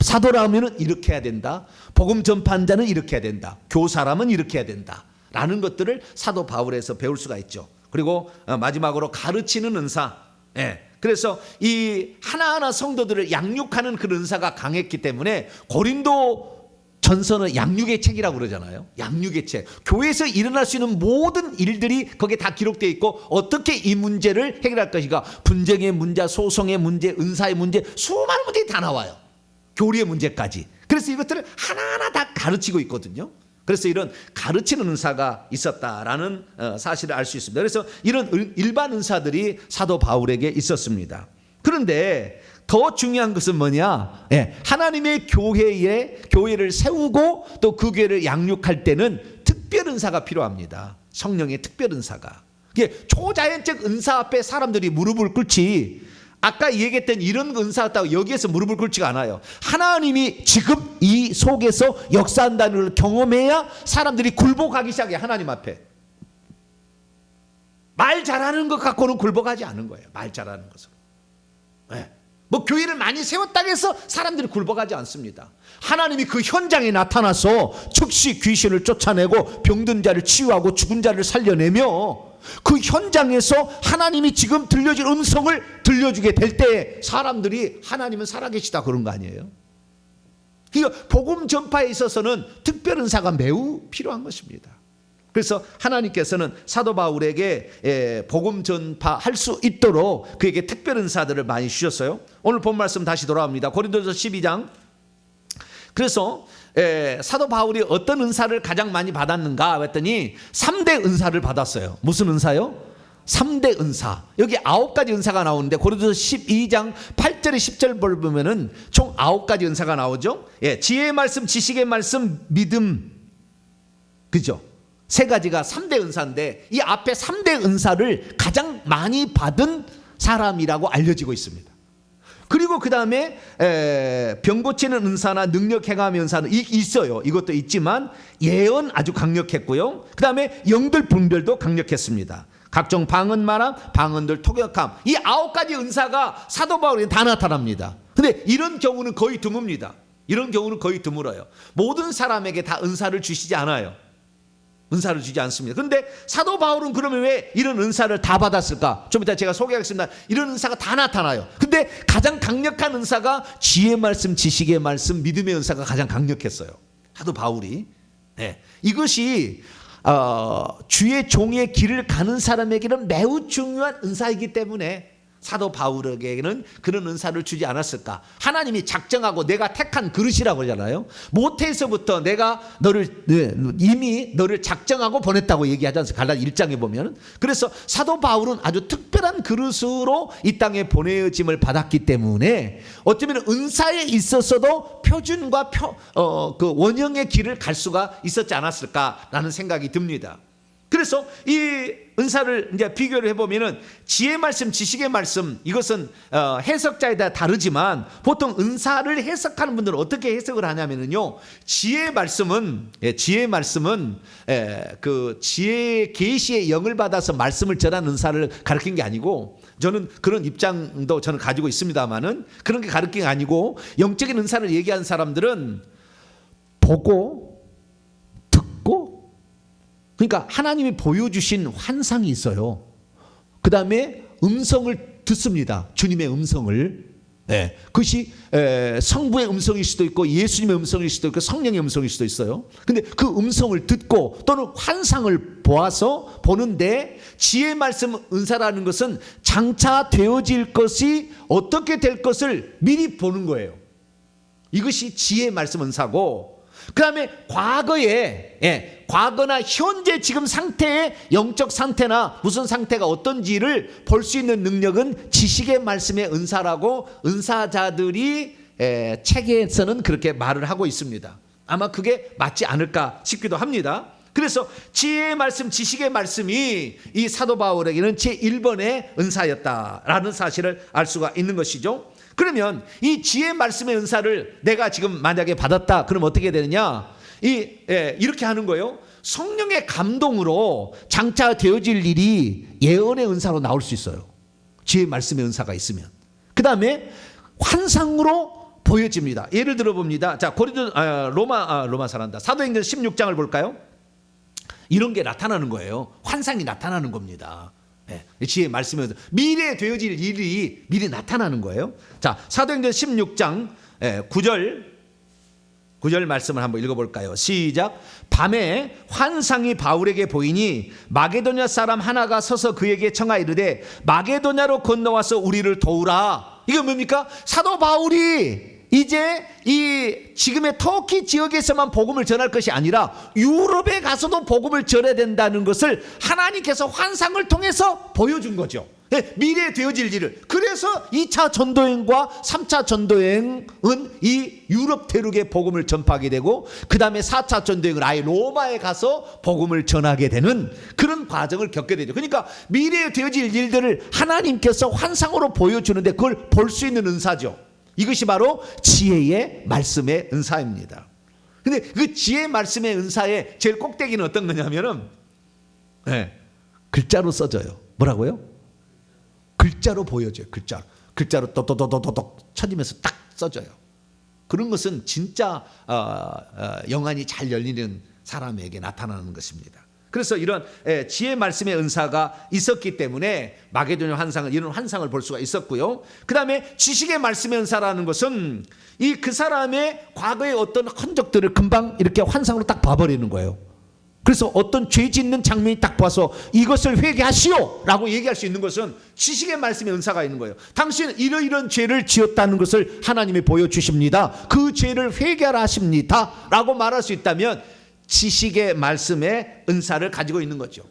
사도라면 이렇게 해야 된다, 복음 전파한 자는 이렇게 해야 된다, 교사라면 이렇게 해야 된다 라는 것들을 사도 바울에서 배울 수가 있죠. 그리고 마지막으로 가르치는 은사. 예. 그래서 이 하나하나 성도들을 양육하는 그 은사가 강했기 때문에 고린도 전서는 양육의 책이라고 그러잖아요. 양육의 책. 교회에서 일어날 수 있는 모든 일들이 거기에 다 기록되어 있고 어떻게 이 문제를 해결할 것인가. 분쟁의 문제, 소송의 문제, 은사의 문제, 수많은 문제가 다 나와요. 교리의 문제까지. 그래서 이것들을 하나하나 다 가르치고 있거든요. 그래서 이런 가르치는 은사가 있었다라는 사실을 알 수 있습니다. 그래서 이런 일반 은사들이 사도 바울에게 있었습니다. 그런데 더 중요한 것은 뭐냐? 하나님의 교회를 세우고 또 그 교회를 양육할 때는 특별 은사가 필요합니다. 성령의 특별 은사가. 초자연적 은사 앞에 사람들이 무릎을 꿇지, 아까 얘기했던 이런 은사였다고 여기에서 무릎을 꿇지가 않아요. 하나님이 지금 이 속에서 역사한다는 걸 경험해야 사람들이 굴복하기 시작해. 하나님 앞에 말 잘하는 것 갖고는 굴복하지 않은 거예요. 말 잘하는 것으로. 뭐 교회를 많이 세웠다고 해서 사람들이 굴복하지 않습니다. 하나님이 그 현장에 나타나서 즉시 귀신을 쫓아내고 병든 자를 치유하고 죽은 자를 살려내며 그 현장에서 하나님이 지금 들려줄 음성을 들려주게 될 때 사람들이 하나님은 살아계시다 그런 거 아니에요? 그러니까 복음 전파에 있어서는 특별 은사가 매우 필요한 것입니다. 그래서 하나님께서는 사도 바울에게 복음 전파할 수 있도록 그에게 특별 은사들을 많이 주셨어요. 오늘 본 말씀 다시 돌아옵니다. 고린도서 12장. 그래서 사도 바울이 어떤 은사를 가장 많이 받았는가 했더니 3대 은사를 받았어요. 무슨 은사요? 3대 은사. 여기 9가지 은사가 나오는데 고린도서 12장 8절에 10절 보면은 총 9가지 은사가 나오죠. 지혜의 말씀, 지식의 말씀, 믿음. 그죠? 3가지가 3대 은사인데 이 앞에 3대 은사를 가장 많이 받은 사람이라고 알려지고 있습니다. 그리고 그 다음에 병 고치는 은사나 능력 행함의 은사는 있어요. 이것도 있지만 예언 아주 강력했고요. 그 다음에 영들 분별도 강력했습니다. 각종 방언 말함, 방언들 통역함. 이 9가지 은사가 사도 바울에 다 나타납니다. 근데 이런 경우는 거의 드뭅니다. 이런 경우는 거의 드물어요. 모든 사람에게 다 은사를 주시지 않아요. 은사를 주지 않습니다. 그런데 사도 바울은 그러면 왜 이런 은사를 다 받았을까? 좀 이따 제가 소개하겠습니다. 이런 은사가 다 나타나요. 근데 가장 강력한 은사가 지혜의 말씀, 지식의 말씀, 믿음의 은사가 가장 강력했어요. 사도 바울이. 이것이 주의 종의 길을 가는 사람에게는 매우 중요한 은사이기 때문에 사도 바울에게는 그런 은사를 주지 않았을까? 하나님이 작정하고 내가 택한 그릇이라고 그러잖아요. 모태에서부터 내가 이미 너를 작정하고 보냈다고 얘기하지 않습니까? 갈라디아 1장에 보면. 그래서 사도 바울은 아주 특별한 그릇으로 이 땅에 보내짐을 받았기 때문에 어쩌면 은사에 있어서도 표준과 그 원형의 길을 갈 수가 있었지 않았을까라는 생각이 듭니다. 그래서 이 은사를 이제 비교를 해보면은 지혜의 말씀, 지식의 말씀, 이것은 해석자에 따라 다르지만 보통 은사를 해석하는 분들은 어떻게 해석을 하냐면요, 지혜의 말씀은 그 지혜의 계시의 영을 받아서 말씀을 전하는 은사를 가르친 게 아니고, 저는 그런 입장도 저는 가지고 있습니다만은 그런 게 가르친 게 아니고, 영적인 은사를 얘기하는 사람들은 보고 듣고, 그러니까 하나님이 보여주신 환상이 있어요. 그 다음에 음성을 듣습니다. 주님의 음성을. 그것이 성부의 음성일 수도 있고 예수님의 음성일 수도 있고 성령의 음성일 수도 있어요. 근데 그 음성을 듣고 또는 환상을 보아서 보는데, 지혜의 말씀 은사라는 것은 장차 되어질 것이 어떻게 될 것을 미리 보는 거예요. 이것이 지혜의 말씀 은사고, 그 다음에 과거나 현재 지금 상태의 영적 상태나 무슨 상태가 어떤지를 볼 수 있는 능력은 지식의 말씀의 은사라고 은사자들이 책에서는 그렇게 말을 하고 있습니다. 아마 그게 맞지 않을까 싶기도 합니다. 그래서 지혜의 말씀, 지식의 말씀이 이 사도 바울에게는 제1번의 은사였다라는 사실을 알 수가 있는 것이죠. 그러면 이 지혜의 말씀의 은사를 내가 지금 만약에 받았다, 그럼 어떻게 되느냐? 이렇게 하는 거예요. 성령의 감동으로 장차 되어질 일이 예언의 은사로 나올 수 있어요. 지혜의 말씀의 은사가 있으면. 그 다음에 환상으로 보여집니다. 예를 들어 봅니다. 자, 사도행전 16장을 볼까요? 이런 게 나타나는 거예요. 환상이 나타나는 겁니다. 지혜의 말씀은 미래에 되어질 일이 미리 나타나는 거예요. 자, 사도행전 16장 9절 말씀을 한번 읽어볼까요? 시작. 밤에 환상이 바울에게 보이니 마게도냐 사람 하나가 서서 그에게 청하이르되 마게도냐로 건너와서 우리를 도우라. 이게 뭡니까? 사도 바울이 이제 이 지금의 터키 지역에서만 복음을 전할 것이 아니라 유럽에 가서도 복음을 전해야 된다는 것을 하나님께서 환상을 통해서 보여준 거죠. 미래에 되어질 일을. 그래서 2차 전도행과 3차 전도행은 이 유럽 대륙에 복음을 전파하게 되고, 그 다음에 4차 전도행은 아예 로마에 가서 복음을 전하게 되는 그런 과정을 겪게 되죠. 그러니까 미래에 되어질 일들을 하나님께서 환상으로 보여주는데 그걸 볼 수 있는 은사죠. 이것이 바로 지혜의 말씀의 은사입니다. 근데 그 지혜의 말씀의 은사의 제일 꼭대기는 어떤 거냐면은 글자로 써져요. 뭐라고요? 글자로 보여줘요. 글자로 똑똑똑똑똑 쳐지면서 딱 써져요. 그런 것은 진짜 영안이 잘 열리는 사람에게 나타나는 것입니다. 그래서 이런 지혜 말씀의 은사가 있었기 때문에 마게도냐 환상을, 이런 환상을 볼 수가 있었고요. 그 다음에 지식의 말씀의 은사라는 것은 그 사람의 과거의 어떤 흔적들을 금방 이렇게 환상으로 딱 봐버리는 거예요. 그래서 어떤 죄 짓는 장면이 딱 봐서 이것을 회개하시오 라고 얘기할 수 있는 것은 지식의 말씀의 은사가 있는 거예요. 당신은 이러이런 죄를 지었다는 것을 하나님이 보여주십니다. 그 죄를 회개하라 하십니다 라고 말할 수 있다면 지식의 말씀의 은사를 가지고 있는 거죠.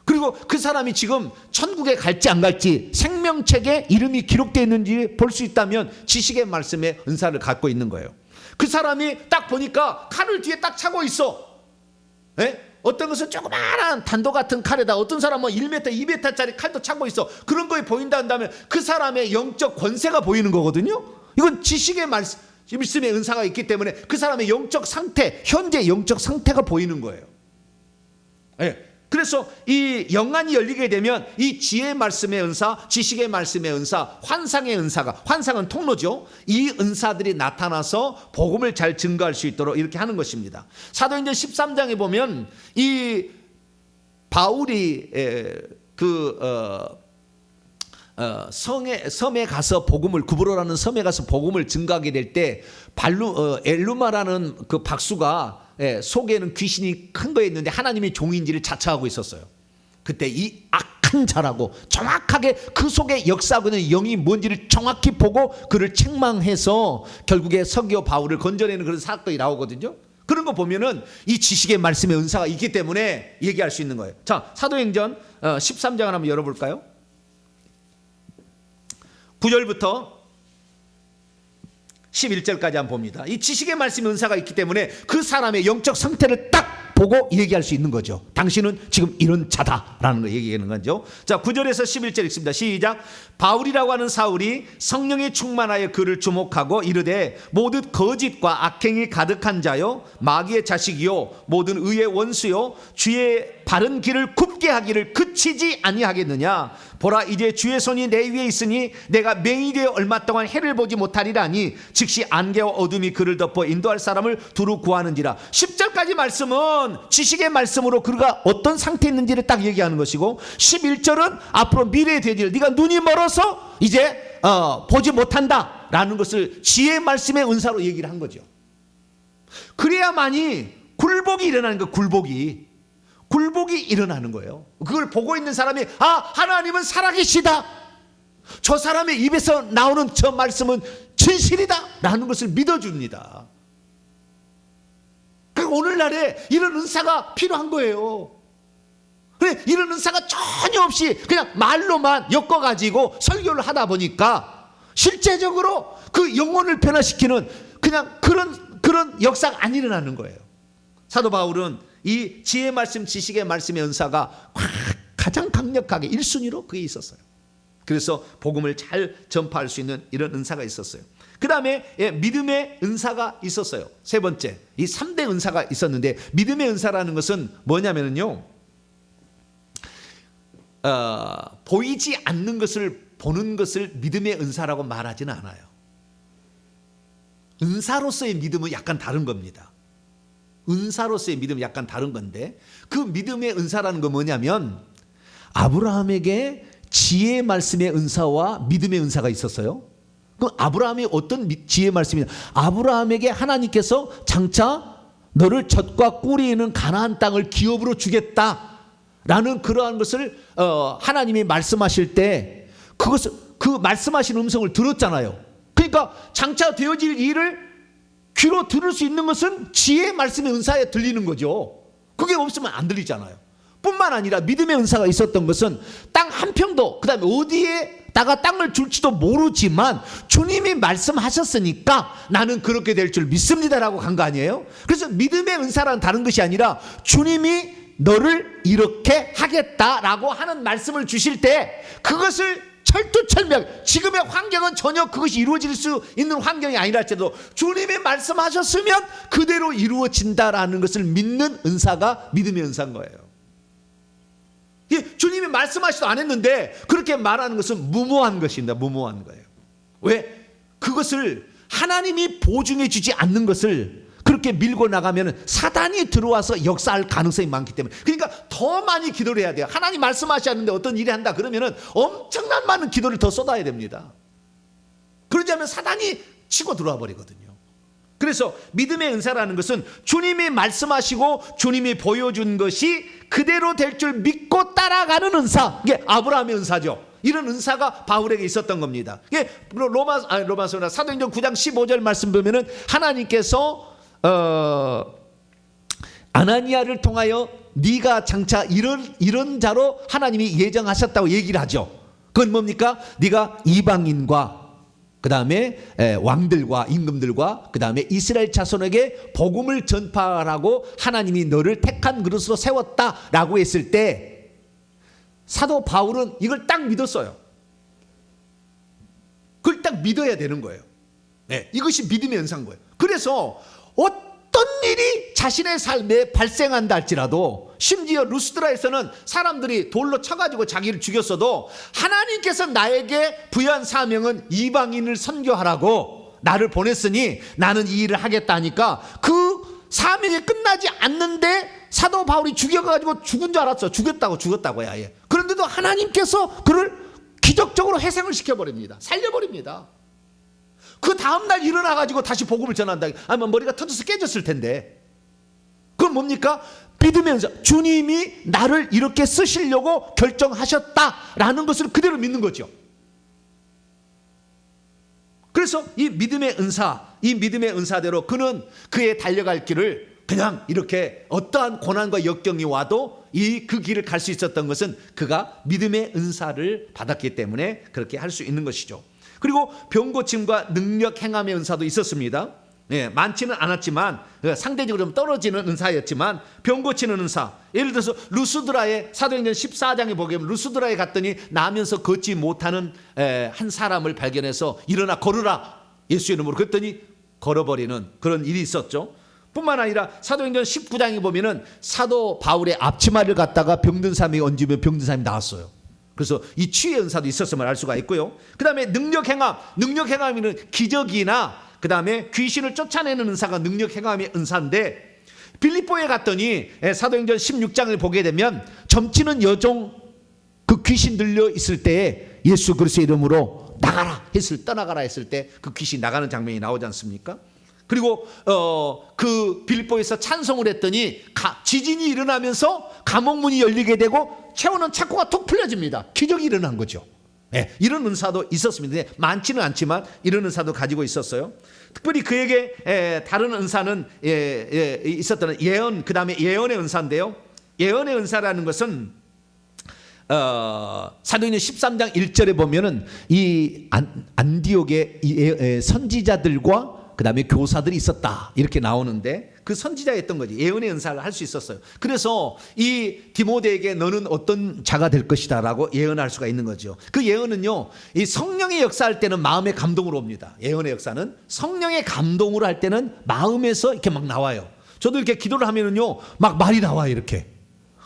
그리고 그 사람이 지금 천국에 갈지 안 갈지 생명책에 이름이 기록되어 있는지 볼 수 있다면 지식의 말씀의 은사를 갖고 있는 거예요. 그 사람이 딱 보니까 칼을 뒤에 딱 차고 있어. 어떤 것은 조그마한 단도 같은 칼에다, 어떤 사람은 1m, 2m짜리 칼도 차고 있어. 그런 거에 보인다 한다면 그 사람의 영적 권세가 보이는 거거든요. 이건 지식의 말씀의 은사가 있기 때문에 그 사람의 영적 상태, 현재 영적 상태가 보이는 거예요. 그래서 이 영안이 열리게 되면 이 지혜의 말씀의 은사, 지식의 말씀의 은사, 환상의 은사가, 환상은 통로죠. 이 은사들이 나타나서 복음을 잘 증거할 수 있도록 이렇게 하는 것입니다. 사도행전 13장에 보면 이 바울이 섬에 가서 복음을, 구브로라는 섬에 가서 복음을 증거하게 될 때 엘루마라는 그 박수가 속에는 귀신이 큰 거 있는데 하나님의 종인지를 자처하고 있었어요. 그때 이 악한 자라고 정확하게 그 속에 역사하고 있는 영이 뭔지를 정확히 보고 그를 책망해서 결국에 서기오 바울을 건져내는 그런 사건이 나오거든요. 그런 거 보면은 이 지식의 말씀의 은사가 있기 때문에 얘기할 수 있는 거예요. 자, 사도행전 13장을 한번 열어볼까요? 9절부터 11절까지 한번 봅니다. 이 지식의 말씀의 은사가 있기 때문에 그 사람의 영적 상태를 딱 보고 얘기할 수 있는 거죠. 당신은 지금 이런 자다라는 거 얘기하는 거죠. 자, 9절에서 11절 읽습니다. 시작. 바울이라고 하는 사울이 성령에 충만하여 그를 주목하고 이르되 모든 거짓과 악행이 가득한 자요 마귀의 자식이요 모든 의의 원수요 주의 바른 길을 굽게 하기를 그치지 아니하겠느냐. 보라, 이제 주의 손이 내 위에 있으니 내가 맹이 되어 얼마 동안 해를 보지 못하리라니 즉시 안개와 어둠이 그를 덮어 인도할 사람을 두루 구하는지라. 10절까지 말씀은 지식의 말씀으로 그가 어떤 상태에 있는지를 딱 얘기하는 것이고, 11절은 앞으로 미래에 되질 일, 네가 눈이 멀어서 이제 보지 못한다 라는 것을 지혜의 말씀의 은사로 얘기를 한 거죠. 그래야만이 굴복이 일어나는 거. 굴복이 일어나는 거예요. 그걸 보고 있는 사람이 하나님은 살아계시다, 저 사람의 입에서 나오는 저 말씀은 진실이다 라는 것을 믿어줍니다. 그러니까 오늘날에 이런 은사가 필요한 거예요. 이런 은사가 전혀 없이 그냥 말로만 엮어가지고 설교를 하다 보니까 실제적으로 그 영혼을 변화시키는 그냥 그런 역사가 안 일어나는 거예요. 사도 바울은 이 지혜의 말씀, 지식의 말씀의 은사가 가장 강력하게 1순위로 그게 있었어요. 그래서 복음을 잘 전파할 수 있는 이런 은사가 있었어요. 그 다음에 믿음의 은사가 있었어요. 세 번째, 이 3대 은사가 있었는데, 믿음의 은사라는 것은 뭐냐면요, 보이지 않는 것을 보는 것을 믿음의 은사라고 말하지는 않아요. 은사로서의 믿음은 약간 다른 겁니다. 은사로서의 믿음은 약간 다른 건데, 그 믿음의 은사라는 건 뭐냐면 아브라함에게 지혜의 말씀의 은사와 믿음의 은사가 있었어요. 그럼 아브라함이 어떤 지혜의 말씀이냐? 아브라함에게 하나님께서 장차 너를 젖과 꿀이 있는 가나안 땅을 기업으로 주겠다라는 그러한 것을 하나님이 말씀하실 때 그 말씀하신 음성을 들었잖아요. 그러니까 장차 되어질 일을 귀로 들을 수 있는 것은 지혜의 말씀의 은사에 들리는 거죠. 그게 없으면 안 들리잖아요. 뿐만 아니라 믿음의 은사가 있었던 것은 땅 한 평도, 그 다음에 어디에다가 땅을 줄지도 모르지만 주님이 말씀하셨으니까 나는 그렇게 될 줄 믿습니다라고 간 거 아니에요? 그래서 믿음의 은사란 다른 것이 아니라 주님이 너를 이렇게 하겠다라고 하는 말씀을 주실 때 그것을 철두철미하게, 지금의 환경은 전혀 그것이 이루어질 수 있는 환경이 아니라 할지라도 주님이 말씀하셨으면 그대로 이루어진다라는 것을 믿는 은사가 믿음의 은사인 거예요. 주님이 말씀하시도 안 했는데 그렇게 말하는 것은 무모한 것입니다. 무모한 거예요. 왜? 그것을 하나님이 보증해 주지 않는 것을 그렇게 밀고 나가면 사단이 들어와서 역사할 가능성이 많기 때문에, 그러니까 더 많이 기도를 해야 돼요. 하나님 말씀하셨는데 어떤 일이 한다 그러면은 엄청난 많은 기도를 더 쏟아야 됩니다. 그러지 않으면 사단이 치고 들어와 버리거든요. 그래서 믿음의 은사라는 것은 주님이 말씀하시고 주님이 보여준 것이 그대로 될 줄 믿고 따라가는 은사, 이게 아브라함의 은사죠. 이런 은사가 바울에게 있었던 겁니다. 이게 로마서 사도행전 9장 15절 말씀 보면은 하나님께서 아나니아를 통하여 네가 장차 이런 자로 하나님이 예정하셨다고 얘기를 하죠. 그건 뭡니까? 네가 이방인과 그 다음에 왕들과 임금들과 그 다음에 이스라엘 자손에게 복음을 전파하라고 하나님이 너를 택한 그릇으로 세웠다라고 했을 때 사도 바울은 이걸 딱 믿었어요. 그걸 딱 믿어야 되는 거예요. 네, 이것이 믿음의 은사인 거예요. 그래서 어떤 일이 자신의 삶에 발생한다 할지라도, 심지어 루스드라에서는 사람들이 돌로 쳐가지고 자기를 죽였어도 하나님께서 나에게 부여한 사명은 이방인을 선교하라고 나를 보냈으니 나는 이 일을 하겠다 하니까 그 사명이 끝나지 않는데 사도 바울이 죽여가지고 죽은 줄 알았어. 죽었다고요. 아예. 그런데도 하나님께서 그를 기적적으로 회생을 시켜버립니다. 살려버립니다. 그 다음날 일어나가지고 다시 복음을 전한다. 아니면 머리가 터져서 깨졌을 텐데. 그건 뭡니까? 믿음의 은사. 주님이 나를 이렇게 쓰시려고 결정하셨다라는 것을 그대로 믿는 거죠. 그래서 이 믿음의 은사대로 그는 그의 달려갈 길을 그냥 이렇게 어떠한 고난과 역경이 와도 그 길을 갈 수 있었던 것은 그가 믿음의 은사를 받았기 때문에 그렇게 할 수 있는 것이죠. 그리고 병고침과 능력 행함의 은사도 있었습니다. 많지는 않았지만 상대적으로 좀 떨어지는 은사였지만 병고치는 은사, 예를 들어서 루스드라의 사도행전 14장에 보게 되면 루스드라에 갔더니 나면서 걷지 못하는 한 사람을 발견해서 일어나 걸으라 예수 이름으로, 그랬더니 걸어버리는 그런 일이 있었죠. 뿐만 아니라 사도행전 19장에 보면은 사도 바울의 앞치마를 갖다가 병든 사람이 얹으면 병든 사람이 나왔어요. 그래서 이 치유의 은사도 있었음을 알 수가 있고요. 그 다음에 능력행함이는 기적이나 그 다음에 귀신을 쫓아내는 은사가 능력행함의 은사인데, 빌립보에 갔더니 사도행전 16장을 보게 되면 점치는 여종 그 귀신 들려 있을 때에 예수 그리스도의 이름으로 떠나가라 했을 때 그 귀신 나가는 장면이 나오지 않습니까? 그리고 그 빌립보에서 찬송을 했더니 지진이 일어나면서 감옥문이 열리게 되고 채우는 창고가 툭 풀려집니다. 기적이 일어난 거죠. 이런 은사도 있었습니다. 많지는 않지만 이런 은사도 가지고 있었어요. 특별히 그에게 다른 은사는 있었던 예언, 그 다음에 예언의 은사인데요. 예언의 은사라는 것은 사도행전 13장 1절에 보면은 이 안디옥의 선지자들과 그 다음에 교사들이 있었다 이렇게 나오는데, 그 선지자였던 거지. 예언의 은사를 할 수 있었어요. 그래서 이 디모데에게 너는 어떤 자가 될 것이다 라고 예언할 수가 있는 거죠. 그 예언은요, 이 성령의 역사할 때는 마음의 감동으로 옵니다. 예언의 역사는 성령의 감동으로 할 때는 마음에서 이렇게 막 나와요. 저도 이렇게 기도를 하면은요 막 말이 나와요. 이렇게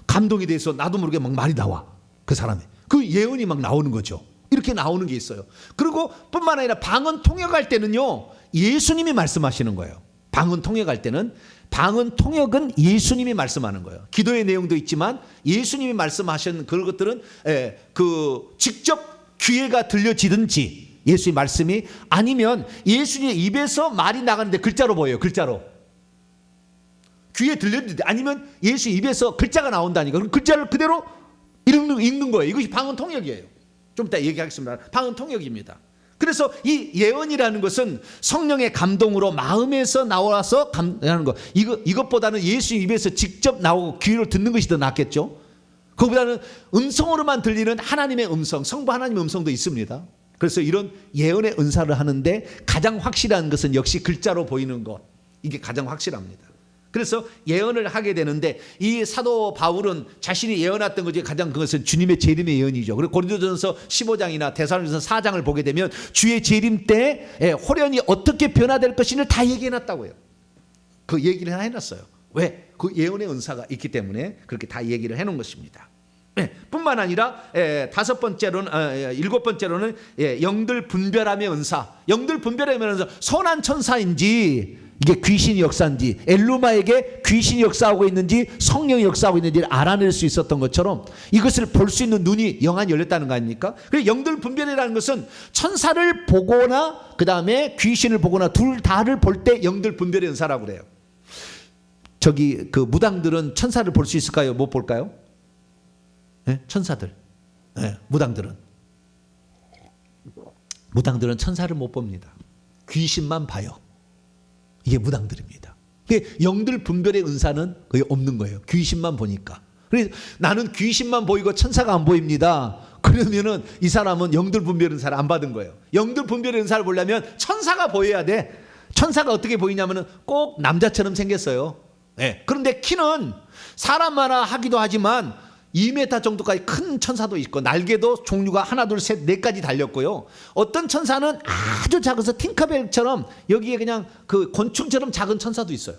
감동이 돼서 나도 모르게 막 말이 나와. 그 사람이 그 예언이 막 나오는 거죠. 이렇게 나오는 게 있어요. 그리고 뿐만 아니라 방언 통역할 때는요 예수님이 말씀하시는 거예요. 방언 통역할 때는 방언 통역은 예수님이 말씀하는 거예요. 기도의 내용도 있지만 예수님이 말씀하신 그런 것들은 직접 귀에가 들려지든지 예수의 말씀이 아니면 예수님의 입에서 말이 나가는데 글자로 보여요. 글자로. 귀에 들렸는데 아니면 예수 입에서 글자가 나온다니까. 그럼 글자를 그대로 읽는 거예요. 이것이 방언 통역이에요. 좀 이따 얘기하겠습니다. 방언 통역입니다. 그래서 이 예언이라는 것은 성령의 감동으로 마음에서 나와서 하는 거. 이것보다는 예수 입에서 직접 나오고 귀로 듣는 것이 더 낫겠죠. 그보다는 음성으로만 들리는 하나님의 음성, 성부 하나님의 음성도 있습니다. 그래서 이런 예언의 은사를 하는데 가장 확실한 것은 역시 글자로 보이는 것. 이게 가장 확실합니다. 그래서 예언을 하게 되는데 이 사도 바울은 자신이 예언했던 것 중에 가장 그것은 주님의 재림의 예언이죠. 그리고 고린도전서 15장이나 데살로니가서 4장을 보게 되면 주의 재림 때 호련히 어떻게 변화될 것인지를 다 얘기해놨다고요. 그 얘기를 해놨어요. 왜? 그 예언의 은사가 있기 때문에 그렇게 다 얘기를 해놓은 것입니다. 뿐만 아니라 일곱 번째로는 영들 분별함의 은사. 영들 분별함의 은사. 선한 천사인지 이게 귀신이 역사인지 엘루마에게 귀신이 역사하고 있는지 성령이 역사하고 있는지를 알아낼 수 있었던 것처럼 이것을 볼 수 있는 눈이 영안이 열렸다는 거 아닙니까? 그래서 영들 분별이라는 것은 천사를 보거나 그 다음에 귀신을 보거나 둘 다를 볼 때 영들 분별의 은사라고 그래요. 저기 그 무당들은 천사를 볼 수 있을까요? 못 볼까요? 네? 천사들, 네, 무당들은 천사를 못 봅니다. 귀신만 봐요. 이게 무당들입니다. 영들 분별의 은사는 거의 없는 거예요. 귀신만 보니까. 그래서 나는 귀신만 보이고 천사가 안 보입니다. 그러면은 이 사람은 영들 분별 은사를 안 받은 거예요. 영들 분별의 은사를 보려면 천사가 보여야 돼. 천사가 어떻게 보이냐면은 꼭 남자처럼 생겼어요. 네. 그런데 키는 사람마다 하기도 하지만 2m 정도까지 큰 천사도 있고 날개도 종류가 하나 둘 셋 넷까지 달렸고요. 어떤 천사는 아주 작아서 팅커벨처럼 여기에 그냥 그 곤충처럼 작은 천사도 있어요.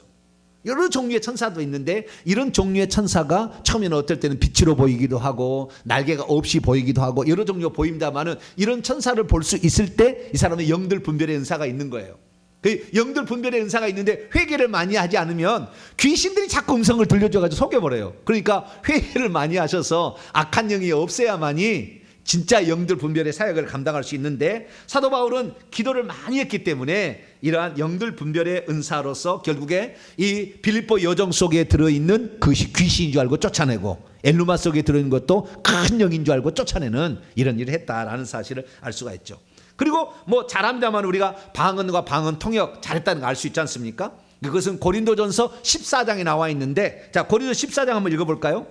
여러 종류의 천사도 있는데 이런 종류의 천사가 처음에는 어떨 때는 빛으로 보이기도 하고 날개가 없이 보이기도 하고 여러 종류가 보입니다만은 이런 천사를 볼 수 있을 때 이 사람은 영들 분별의 은사가 있는 거예요. 그 영들 분별의 은사가 있는데 회개를 많이 하지 않으면 귀신들이 자꾸 음성을 들려줘가지고 속여버려요. 그러니까 회개를 많이 하셔서 악한 영이 없애야만이 진짜 영들 분별의 사역을 감당할 수 있는데 사도 바울은 기도를 많이 했기 때문에 이러한 영들 분별의 은사로서 결국에 이 빌립보 여정 속에 들어있는 그것이 귀신인 줄 알고 쫓아내고 엘루마 속에 들어있는 것도 큰 영인 줄 알고 쫓아내는 이런 일을 했다라는 사실을 알 수가 있죠. 그리고 뭐 잘합니다만 우리가 방언과 방언 통역 잘했다는 거 알 수 있지 않습니까? 그것은 고린도전서 14장에 나와 있는데 자 고린도 14장 한번 읽어볼까요?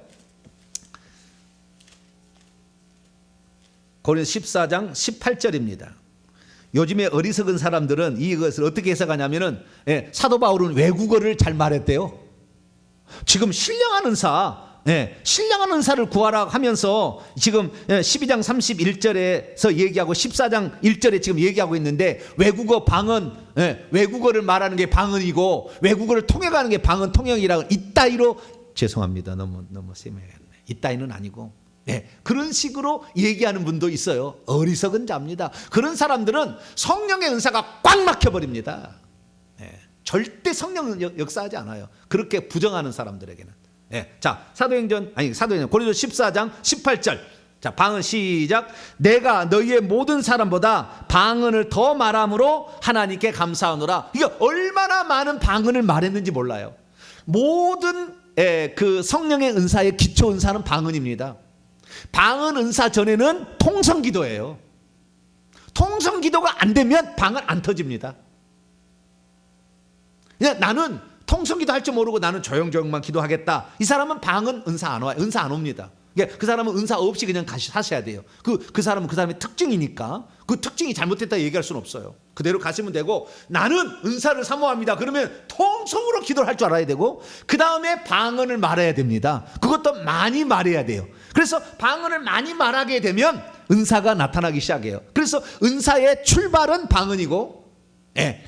고린도 14장 18절입니다. 요즘에 어리석은 사람들은 이것을 어떻게 해석하냐면은 사도 바울은 외국어를 잘 말했대요. 지금 신령한 은사 신령한 은사를 구하라 하면서 지금 12장 31절에서 얘기하고 14장 1절에 지금 얘기하고 있는데 외국어 방언, 외국어를 말하는 게 방언이고 외국어를 통역하는 게 방언 통역이라고 이따위로 죄송합니다. 너무 세매했네. 이따위는 아니고 그런 식으로 얘기하는 분도 있어요. 어리석은 자입니다. 그런 사람들은 성령의 은사가 꽉 막혀버립니다. 절대 성령은 역사하지 않아요. 그렇게 부정하는 사람들에게는. 자, 사도행전 고린도 14장 18절. 자, 방언 시작. 내가 너희의 모든 사람보다 방언을 더 말함으로 하나님께 감사하노라. 이게 얼마나 많은 방언을 말했는지 몰라요. 모든 그 성령의 은사의 기초 은사는 방언입니다. 방언 은사 전에는 통성 기도예요. 통성 기도가 안 되면 방언 안 터집니다. 그냥 나는 통성기도 할 줄 모르고 나는 조용조용만 기도하겠다. 이 사람은 방언 은사 안 와요. 은사 안 옵니다. 그 사람은 은사 없이 그냥 하셔야 돼요. 그 사람은 그 사람의 특징이니까 그 특징이 잘못됐다 얘기할 수는 없어요. 그대로 가시면 되고 나는 은사를 사모합니다. 그러면 통성으로 기도를 할 줄 알아야 되고 그 다음에 방언을 말해야 됩니다. 그것도 많이 말해야 돼요. 그래서 방언을 많이 말하게 되면 은사가 나타나기 시작해요. 그래서 은사의 출발은 방언이고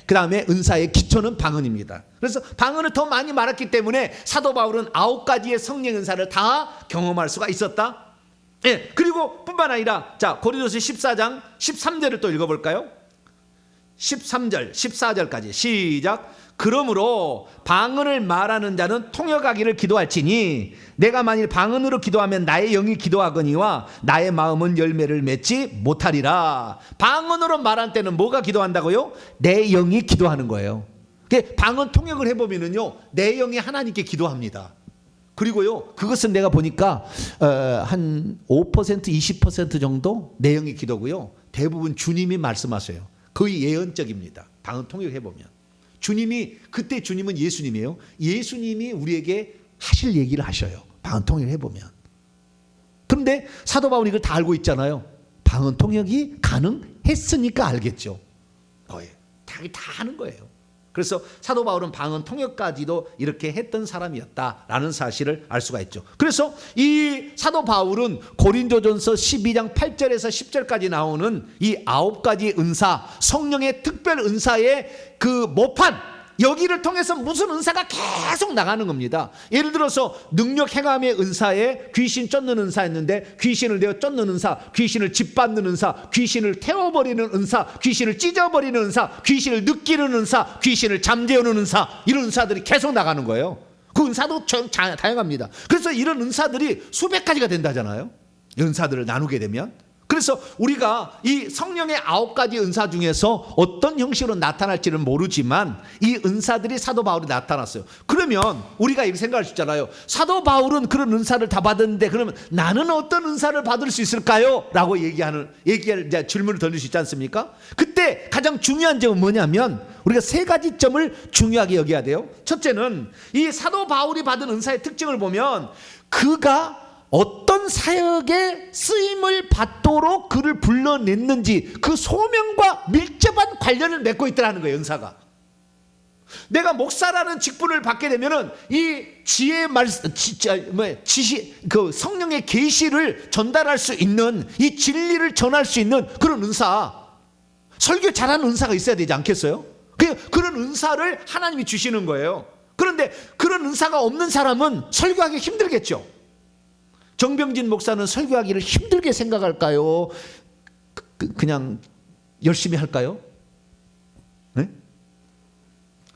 그 다음에 은사의 기초는 방언입니다. 그래서 방언을 더 많이 말했기 때문에 사도 바울은 9가지의 성령 은사를 다 경험할 수가 있었다. 그리고 뿐만 아니라 자 고린도서 14장 13절을 또 읽어볼까요? 13절 14절까지 시작. 그러므로 방언을 말하는 자는 통역하기를 기도할지니 내가 만일 방언으로 기도하면 나의 영이 기도하거니와 나의 마음은 열매를 맺지 못하리라. 방언으로 말할 때는 뭐가 기도한다고요? 내 영이 기도하는 거예요. 방언 통역을 해보면요, 내 영이 하나님께 기도합니다. 그리고요, 그것은 내가 보니까 한 5% 20% 정도 내 영이 기도고요, 대부분 주님이 말씀하세요. 거의 예언적입니다. 방언 통역해보면 주님이, 그때 주님은 예수님이에요. 예수님이 우리에게 하실 얘기를 하셔요. 방언 통역을 해보면. 그런데 사도 바울이 이걸 다 알고 있잖아요. 방언 통역이 가능했으니까 알겠죠. 거의 다 하는 거예요. 그래서 사도 바울은 방언 통역까지도 이렇게 했던 사람이었다라는 사실을 알 수가 있죠. 그래서 이 사도 바울은 고린도전서 12장 8절에서 10절까지 나오는 이 9가지 은사, 성령의 특별 은사의 그 모판, 여기를 통해서 무슨 은사가 계속 나가는 겁니다. 예를 들어서 능력 행함의 은사에 귀신 쫓는 은사였는데 귀신을 내어 쫓는 은사, 귀신을 짓밟는 은사, 귀신을 태워버리는 은사, 귀신을 찢어버리는 은사, 귀신을 느끼는 은사, 귀신을 잠재우는 은사, 이런 은사들이 계속 나가는 거예요. 그 은사도 다양합니다. 그래서 이런 은사들이 수백 가지가 된다잖아요, 은사들을 나누게 되면. 그래서 우리가 이 성령의 9가지 은사 중에서 어떤 형식으로 나타날지는 모르지만 이 은사들이 사도 바울이 나타났어요. 그러면 우리가 이렇게 생각할 수 있잖아요. 사도 바울은 그런 은사를 다 받았는데 그러면 나는 어떤 은사를 받을 수 있을까요? 라고 얘기할 이제 질문을 던질 수 있지 않습니까? 그때 가장 중요한 점은 뭐냐면 우리가 3가지 점을 중요하게 여겨야 돼요. 첫째는 이 사도 바울이 받은 은사의 특징을 보면 그가 어떤 사역에 쓰임을 받도록 그를 불러냈는지 그 소명과 밀접한 관련을 맺고 있다는 거예요. 은사가. 내가 목사라는 직분을 받게 되면은 이 지혜의 지시, 그 성령의 계시를 전달할 수 있는, 이 진리를 전할 수 있는 그런 은사, 설교 잘하는 은사가 있어야 되지 않겠어요? 그런 은사를 하나님이 주시는 거예요. 그런데 그런 은사가 없는 사람은 설교하기 힘들겠죠. 정병진 목사는 설교하기를 힘들게 생각할까요? 그냥 열심히 할까요? 네?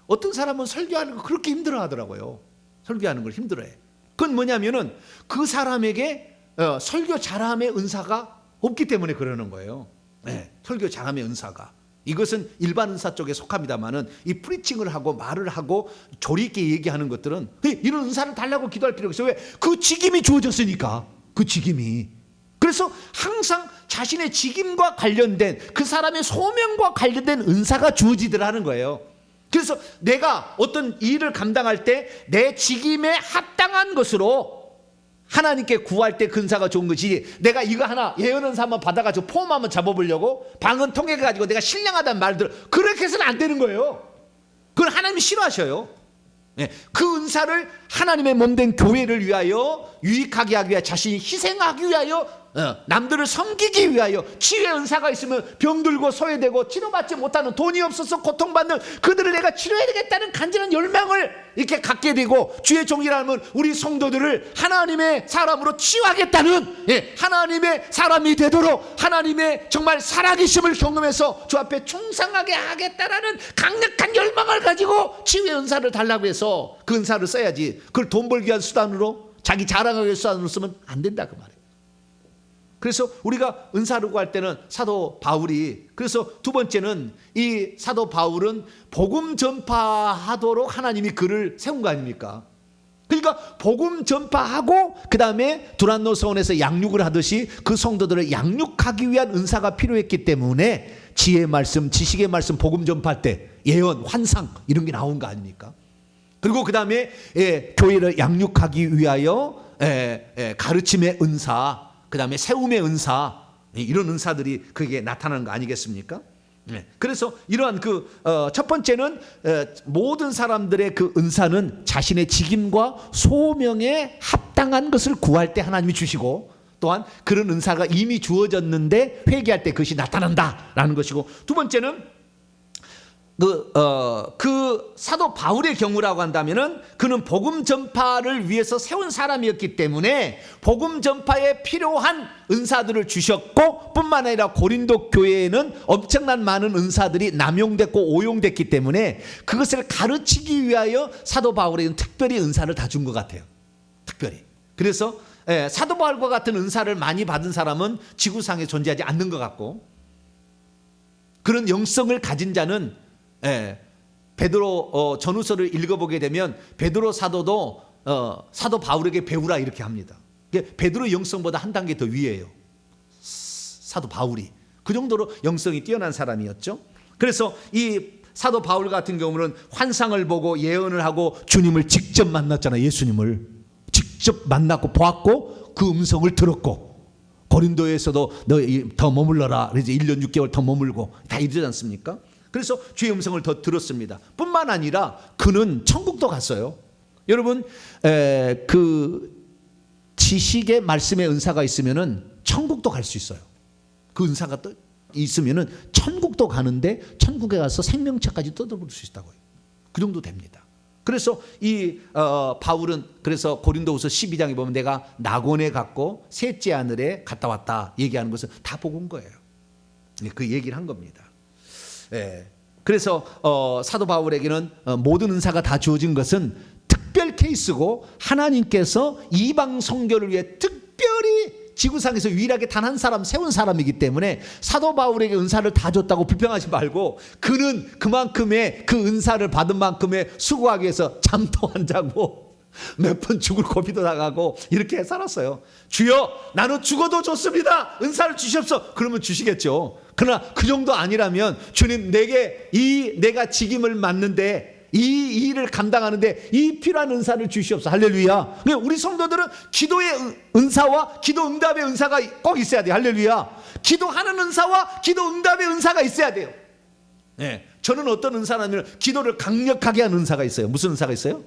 어떤 사람은 설교하는 거 그렇게 힘들어 하더라고요. 설교하는 걸 힘들어해. 그건 뭐냐면은 그 사람에게 설교 잘함의 은사가 없기 때문에 그러는 거예요. 네, 설교 잘함의 은사가. 이것은 일반 은사 쪽에 속합니다만은 이 프리칭을 하고 말을 하고 조리 있게 얘기하는 것들은 이런 은사를 달라고 기도할 필요가 있어요. 왜? 그 직임이 주어졌으니까. 그 직임이. 그래서 항상 자신의 직임과 관련된, 그 사람의 소명과 관련된 은사가 주어지더라는 거예요. 그래서 내가 어떤 일을 감당할 때 내 직임에 합당한 것으로 하나님께 구할 때 근사가 좋은 것이지, 내가 이거 하나 예언 은사 한번 받아가지고 폼 한번 잡아보려고 방언 통해가지고 내가 신령하다는 말들, 그렇게 해서는 안 되는 거예요. 그건 하나님이 싫어하셔요. 그 은사를 하나님의 몸된 교회를 위하여 유익하게 하기 위하여, 자신이 희생하기 위하여, 남들을 섬기기 위하여, 치유의 은사가 있으면 병들고 소외되고 치료받지 못하는, 돈이 없어서 고통받는 그들을 내가 치료해야 되겠다는 간절한 열망을 이렇게 갖게 되고, 주의 종이라면 우리 성도들을 하나님의 사람으로 치유하겠다는, 하나님의 사람이 되도록 하나님의 정말 살아계심을 경험해서 주 앞에 충성하게 하겠다라는 강력한 열망을 가지고 치유의 은사를 달라고 해서 그 은사를 써야지, 그걸 돈 벌기 위한 수단으로, 자기 자랑하기 위한 수단으로 쓰면 안 된다 그 말이에요. 그래서 우리가 은사를 구할 때는 사도 바울이, 그래서 두 번째는 이 사도 바울은 복음 전파하도록 하나님이 그를 세운 거 아닙니까? 그러니까 복음 전파하고 그 다음에 두란노 서원에서 양육을 하듯이 그 성도들을 양육하기 위한 은사가 필요했기 때문에 지혜의 말씀, 지식의 말씀, 복음 전파할 때 예언, 환상 이런 게 나온 거 아닙니까? 그리고 그 다음에 교회를 양육하기 위하여 가르침의 은사, 그 다음에 세움의 은사, 이런 은사들이 그게 나타나는 거 아니겠습니까? 그래서 이러한 첫 번째는 모든 사람들의 그 은사는 자신의 직임과 소명에 합당한 것을 구할 때 하나님이 주시고, 또한 그런 은사가 이미 주어졌는데 회개할 때 그것이 나타난다라는 것이고, 두 번째는 그 사도 바울의 경우라고 한다면은 그는 복음 전파를 위해서 세운 사람이었기 때문에 복음 전파에 필요한 은사들을 주셨고, 뿐만 아니라 고린도 교회에는 엄청난 많은 은사들이 남용됐고 오용됐기 때문에 그것을 가르치기 위하여 사도 바울에게는 특별히 은사를 다 준 것 같아요. 특별히. 그래서 사도 바울과 같은 은사를 많이 받은 사람은 지구상에 존재하지 않는 것 같고, 그런 영성을 가진 자는 베드로 전후서를 읽어보게 되면 베드로 사도도 사도 바울에게 배우라 이렇게 합니다. 베드로 영성보다 한 단계 더 위에요. 사도 바울이 그 정도로 영성이 뛰어난 사람이었죠. 그래서 이 사도 바울 같은 경우는 환상을 보고 예언을 하고 주님을 직접 만났잖아요. 예수님을 직접 만났고 보았고 그 음성을 들었고, 고린도에서도 너 더 머물러라 그래서 1년 6개월 더 머물고 다 이러지 않습니까? 그래서 주의 음성을 더 들었습니다. 뿐만 아니라 그는 천국도 갔어요. 여러분, 그 지식의 말씀의 은사가 있으면은 천국도 갈 수 있어요. 그 은사가 또 있으면은 천국도 가는데 천국에 가서 생명체까지 뜯어볼 수 있다고요. 그 정도 됩니다. 그래서 이 바울은 그래서 고린도후서 12장에 보면 내가 낙원에 갔고 셋째 하늘에 갔다 왔다 얘기하는 것은 다 보고 온 거예요. 그 얘기를 한 겁니다. 그래서 사도 바울에게는 모든 은사가 다 주어진 것은 특별 케이스고, 하나님께서 이방 선교를 위해 특별히 지구상에서 유일하게 단 한 사람 세운 사람이기 때문에 사도 바울에게 은사를 다 줬다고 불평하지 말고, 그는 그만큼의 그 은사를 받은 만큼의 수고하기 위해서 잠도 안 자고 몇 번 죽을 고비도 나가고 이렇게 살았어요. 주여 나는 죽어도 좋습니다. 은사를 주시옵소서. 그러면 주시겠죠. 그러나 그 정도 아니라면 주님 내가 직임을 맡는데 이 일을 감당하는데 이 필요한 은사를 주시옵소서. 할렐루야. 우리 성도들은 기도의 은사와 기도 응답의 은사가 꼭 있어야 돼요. 할렐루야. 기도하는 은사와 기도 응답의 은사가 있어야 돼요. 저는 어떤 은사냐면 기도를 강력하게 하는 은사가 있어요. 무슨 은사가 있어요?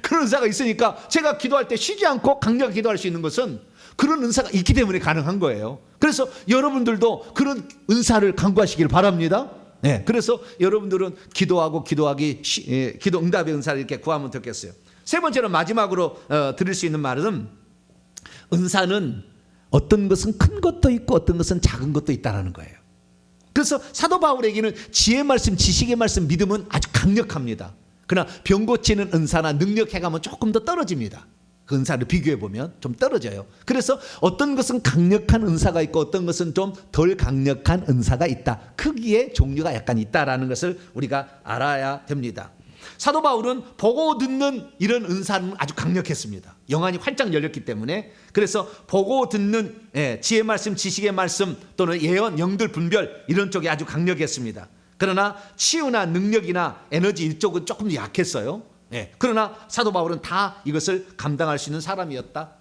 그런 은사가 있으니까 제가 기도할 때 쉬지 않고 강력하게 기도할 수 있는 것은 그런 은사가 있기 때문에 가능한 거예요. 그래서 여러분들도 그런 은사를 강구하시길 바랍니다. 그래서 여러분들은 기도 응답의 은사를 이렇게 구하면 되겠어요. 세 번째로 마지막으로 드릴 수 있는 말은, 은사는 어떤 것은 큰 것도 있고 어떤 것은 작은 것도 있다는 거예요. 그래서 사도 바울에게는 지혜의 말씀, 지식의 말씀, 믿음은 아주 강력합니다. 그러나 병 고치는 은사나 능력 해가면 조금 더 떨어집니다. 그 은사를 비교해 보면 좀 떨어져요. 그래서 어떤 것은 강력한 은사가 있고 어떤 것은 좀 덜 강력한 은사가 있다. 크기의 종류가 약간 있다라는 것을 우리가 알아야 됩니다. 사도 바울은 보고 듣는 이런 은사는 아주 강력했습니다. 영안이 활짝 열렸기 때문에. 그래서 보고 듣는 지혜 말씀, 지식의 말씀 또는 예언, 영들 분별 이런 쪽이 아주 강력했습니다. 그러나 치유나 능력이나 에너지 이쪽은 조금 약했어요. 그러나 사도 바울은 다 이것을 감당할 수 있는 사람이었다.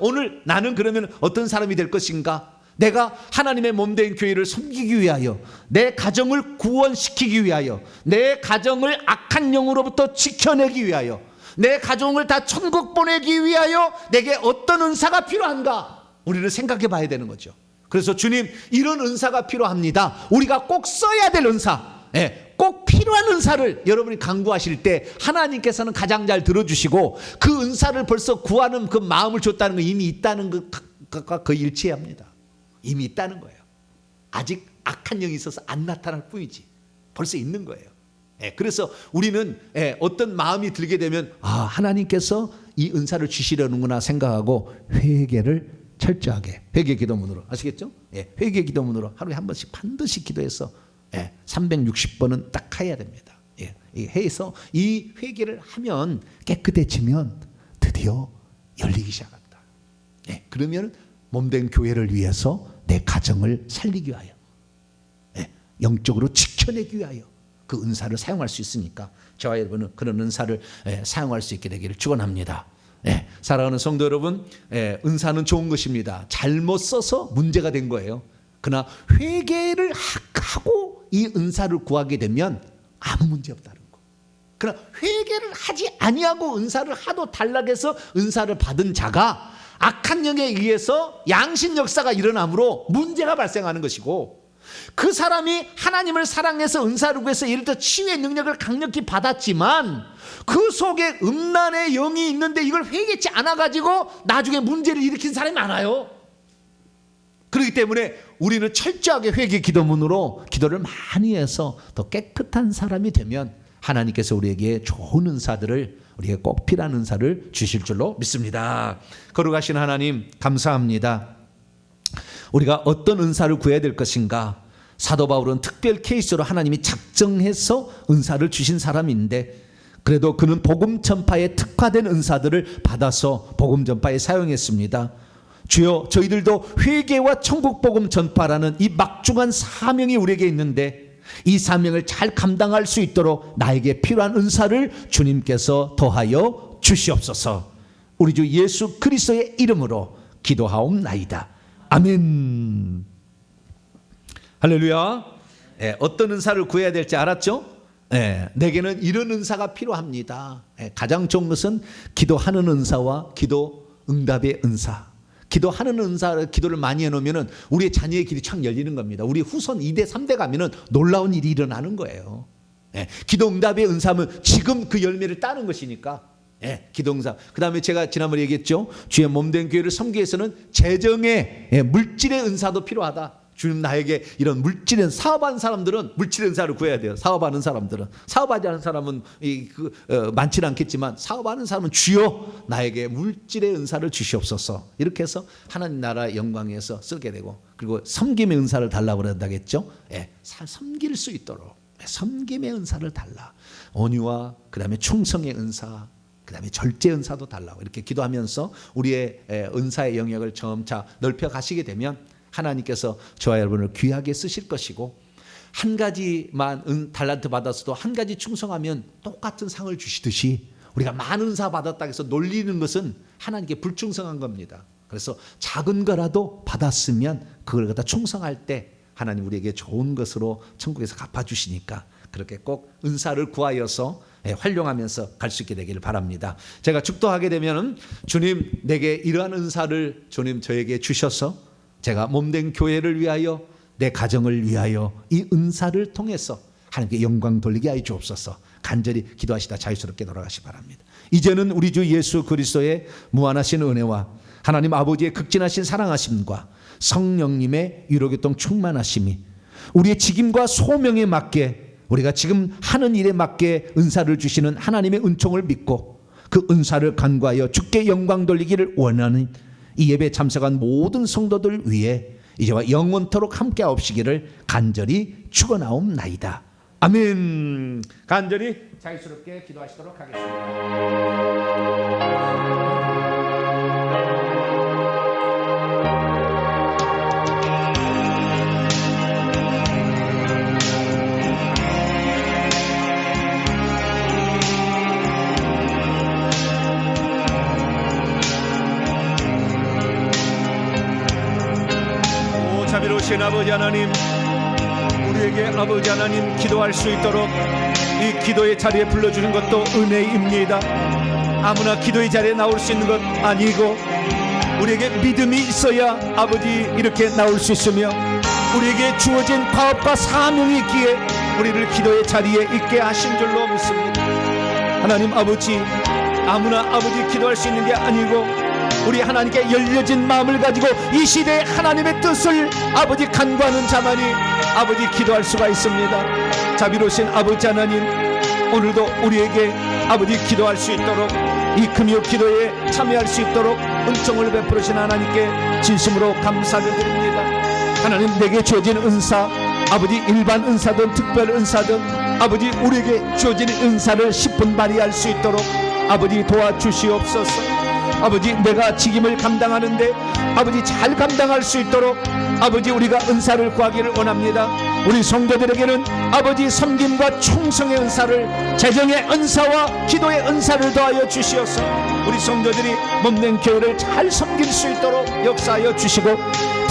오늘 나는 그러면 어떤 사람이 될 것인가? 내가 하나님의 몸된 교회를 섬기기 위하여, 내 가정을 구원시키기 위하여, 내 가정을 악한 영으로부터 지켜내기 위하여, 내 가정을 다 천국 보내기 위하여 내게 어떤 은사가 필요한가? 우리는 생각해 봐야 되는 거죠. 그래서 주님, 이런 은사가 필요합니다. 우리가 꼭 써야 될 은사, 꼭 필요한 은사를 여러분이 강구하실 때 하나님께서는 가장 잘 들어주시고, 그 은사를 벌써 구하는 그 마음을 줬다는 거 이미 있다는 것과 거의 일치합니다. 이미 있다는 거예요. 아직 악한 영이 있어서 안 나타날 뿐이지 벌써 있는 거예요. 그래서 우리는 어떤 마음이 들게 되면 하나님께서 이 은사를 주시려는구나 생각하고 회개를 철저하게, 회개 기도문으로, 아시겠죠? 회개 기도문으로 하루에 한 번씩 반드시 기도해서 360번은 딱 해야 됩니다. 해서 이 회개를 하면, 깨끗해지면 드디어 열리기 시작한다. 그러면 몸된 교회를 위해서 내 가정을 살리기 위하여, 영적으로 지켜내기 위하여 그 은사를 사용할 수 있으니까 저와 여러분은 그런 은사를 사용할 수 있게 되기를 축원합니다. 사랑하는 성도 여러분, 은사는 좋은 것입니다. 잘못 써서 문제가 된 거예요. 그러나 회개를 하고 이 은사를 구하게 되면 아무 문제 없다는 거. 그러나 회개를 하지 아니하고 은사를 하도 단락해서 은사를 받은 자가 악한 영에 의해서 양신 역사가 일어나므로 문제가 발생하는 것이고, 그 사람이 하나님을 사랑해서 은사를 구해서 예를 들어 치유의 능력을 강력히 받았지만 그 속에 음란의 영이 있는데 이걸 회개치 않아가지고 나중에 문제를 일으킨 사람이 많아요. 그렇기 때문에 우리는 철저하게 회개 기도문으로 기도를 많이 해서 더 깨끗한 사람이 되면 하나님께서 우리에게 좋은 은사들을, 우리에게 꼭 필요한 은사를 주실 줄로 믿습니다. 거룩하신 하나님 감사합니다. 우리가 어떤 은사를 구해야 될 것인가? 사도 바울은 특별 케이스로 하나님이 작정해서 은사를 주신 사람인데 그래도 그는 복음 전파에 특화된 은사들을 받아서 복음 전파에 사용했습니다. 주여, 저희들도 회개와 천국 복음 전파라는 이 막중한 사명이 우리에게 있는데 이 사명을 잘 감당할 수 있도록 나에게 필요한 은사를 주님께서 더하여 주시옵소서. 우리 주 예수 그리스도의 이름으로 기도하옵나이다. 아멘. 할렐루야. 어떤 은사를 구해야 될지 알았죠? 내게는 이런 은사가 필요합니다. 가장 좋은 것은 기도하는 은사와 기도 응답의 은사. 기도하는 은사, 기도를 많이 해놓으면 우리의 자녀의 길이 착 열리는 겁니다. 우리 후손 2대 3대 가면 놀라운 일이 일어나는 거예요. 기도 응답의 은사는 지금 그 열매를 따는 것이니까. 기도 응답. 그 다음에 제가 지난번에 얘기했죠. 주의 몸된 교회를 섬기기 위해서는 재정의 물질의 은사도 필요하다. 주님, 나에게 이런 물질은, 사업하는 사람들은 물질의 은사를 구해야 돼요. 사업하는 사람들은. 사업하지 않은 사람은 많지는 않겠지만 사업하는 사람은 주여 나에게 물질의 은사를 주시옵소서. 이렇게 해서 하나님 나라 영광에서 쓰게 되고, 그리고 섬김의 은사를 달라고 그런다겠죠. 섬길 수 있도록 섬김의 은사를 달라. 온유와 그 다음에 충성의 은사, 그 다음에 절제 은사도 달라고 이렇게 기도하면서 우리의 은사의 영역을 점차 넓혀 가시게 되면 하나님께서 저와 여러분을 귀하게 쓰실 것이고, 한 가지만 달란트 받았어도 한 가지 충성하면 똑같은 상을 주시듯이 우리가 많은 은사 받았다 해서 놀리는 것은 하나님께 불충성한 겁니다. 그래서 작은 거라도 받았으면 그걸 갖다 충성할 때 하나님 우리에게 좋은 것으로 천국에서 갚아주시니까 그렇게 꼭 은사를 구하여서 활용하면서 갈 수 있게 되기를 바랍니다. 제가 축도하게 되면 주님, 내게 이러한 은사를 주님 저에게 주셔서 제가 몸된 교회를 위하여, 내 가정을 위하여 이 은사를 통해서 하나님께 영광 돌리게 하여 주옵소서. 간절히 기도하시다 자유스럽게 돌아가시 바랍니다. 이제는 우리 주 예수 그리스도의 무한하신 은혜와 하나님 아버지의 극진하신 사랑하심과 성령님의 위로교통 충만하심이 우리의 직임과 소명에 맞게, 우리가 지금 하는 일에 맞게 은사를 주시는 하나님의 은총을 믿고 그 은사를 간구하여 주께 영광 돌리기를 원하는 이 예배에 참석한 모든 성도들 위해 이제와 영원토록 함께하옵시기를 간절히 축원하옵나이다. 아멘. 간절히 자유스럽게 기도하시도록 하겠습니다. 자비로우신 아버지 하나님, 우리에게 아버지 하나님 기도할 수 있도록 이 기도의 자리에 불러주는 것도 은혜입니다. 아무나 기도의 자리에 나올 수 있는 것 아니고 우리에게 믿음이 있어야 아버지 이렇게 나올 수 있으며 우리에게 주어진 과업과 사명이 있기에 우리를 기도의 자리에 있게 하신 줄로 믿습니다. 하나님 아버지, 아무나 아버지 기도할 수 있는 게 아니고 우리 하나님께 열려진 마음을 가지고 이 시대에 하나님의 뜻을 아버지 간구하는 자만이 아버지 기도할 수가 있습니다. 자비로우신 아버지 하나님, 오늘도 우리에게 아버지 기도할 수 있도록 이 금요 기도에 참여할 수 있도록 은총을 베푸신 하나님께 진심으로 감사를 드립니다. 하나님, 내게 주어진 은사, 아버지 일반 은사든 특별 은사든 아버지 우리에게 주어진 은사를 10분 발휘할 수 있도록 아버지 도와주시옵소서. 아버지, 내가 직임을 감당하는데 아버지 잘 감당할 수 있도록 아버지 우리가 은사를 구하기를 원합니다. 우리 성도들에게는 아버지 섬김과 충성의 은사를, 재정의 은사와 기도의 은사를 더하여 주시어서 우리 성도들이 몸된 교회를 잘 섬길 수 있도록 역사하여 주시고,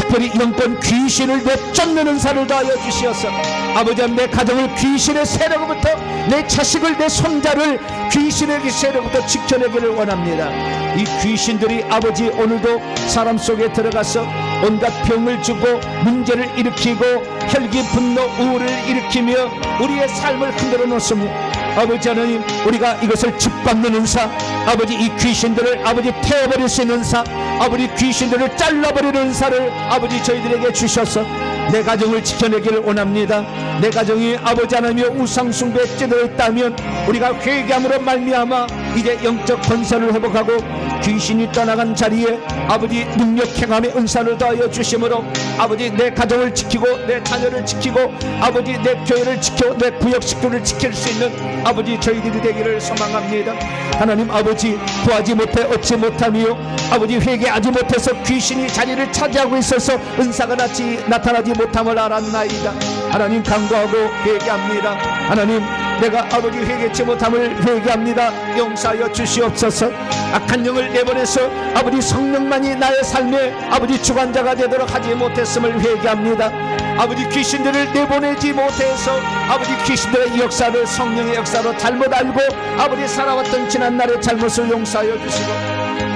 특별히 영권 귀신을 내쫓는 은사를 더하여 주시어서 아버지 하나님 내 가정을 귀신의 세력으로부터 내 자식을 내 손자를 귀신의 세력으로부터 지켜내기를 원합니다. 이 귀신들이 아버지 오늘도 사람 속에 들어가서 온갖 병을 주고 문제를 일으키고 혈기 분노 우울을 일으키며 우리의 삶을 흔들어 놓습니다. 아버지 하나님 우리가 이것을 짓밟는 은사 아버지 이 귀신들을 아버지 태워버릴 수 있는 은사 아버지 귀신들을 잘라버리는 은사를 아버지 저희들에게 주셔서 내 가정을 지켜내기를 원합니다. 내 가정이 아버지 하나님의 우상숭배에 찌들어 있다면 우리가 회개함으로 말미암아 이제 영적 건설을 회복하고 귀신이 떠나간 자리에 아버지 능력 행함의 은사를 더하여 주심으로 아버지 내 가정을 지키고 내 자녀를 지키고 아버지 내 교회를 지켜 내 구역 식구를 지킬 수 있는 아버지 저희들이 되기를 소망합니다. 하나님 아버지 구하지 못해 얻지 못하며 아버지 회개하지 못해서 귀신이 자리를 차지하고 있어서 은사가 나타나지 못함을 알았나이다. 하나님 간구하고 회개합니다. 하나님 내가 아버지 회개치 못함을 회개합니다. 용서하여 주시옵소서. 악한 영을 내보내서 아버지 성령만이 나의 삶의 아버지 주관자가 되도록 하지 못했음을 회개합니다. 아버지 귀신들을 내보내지 못해서 아버지 귀신들의 역사를 성령의 역사로 잘못 알고 아버지 살아왔던 지난날의 잘못을 용서하여 주시고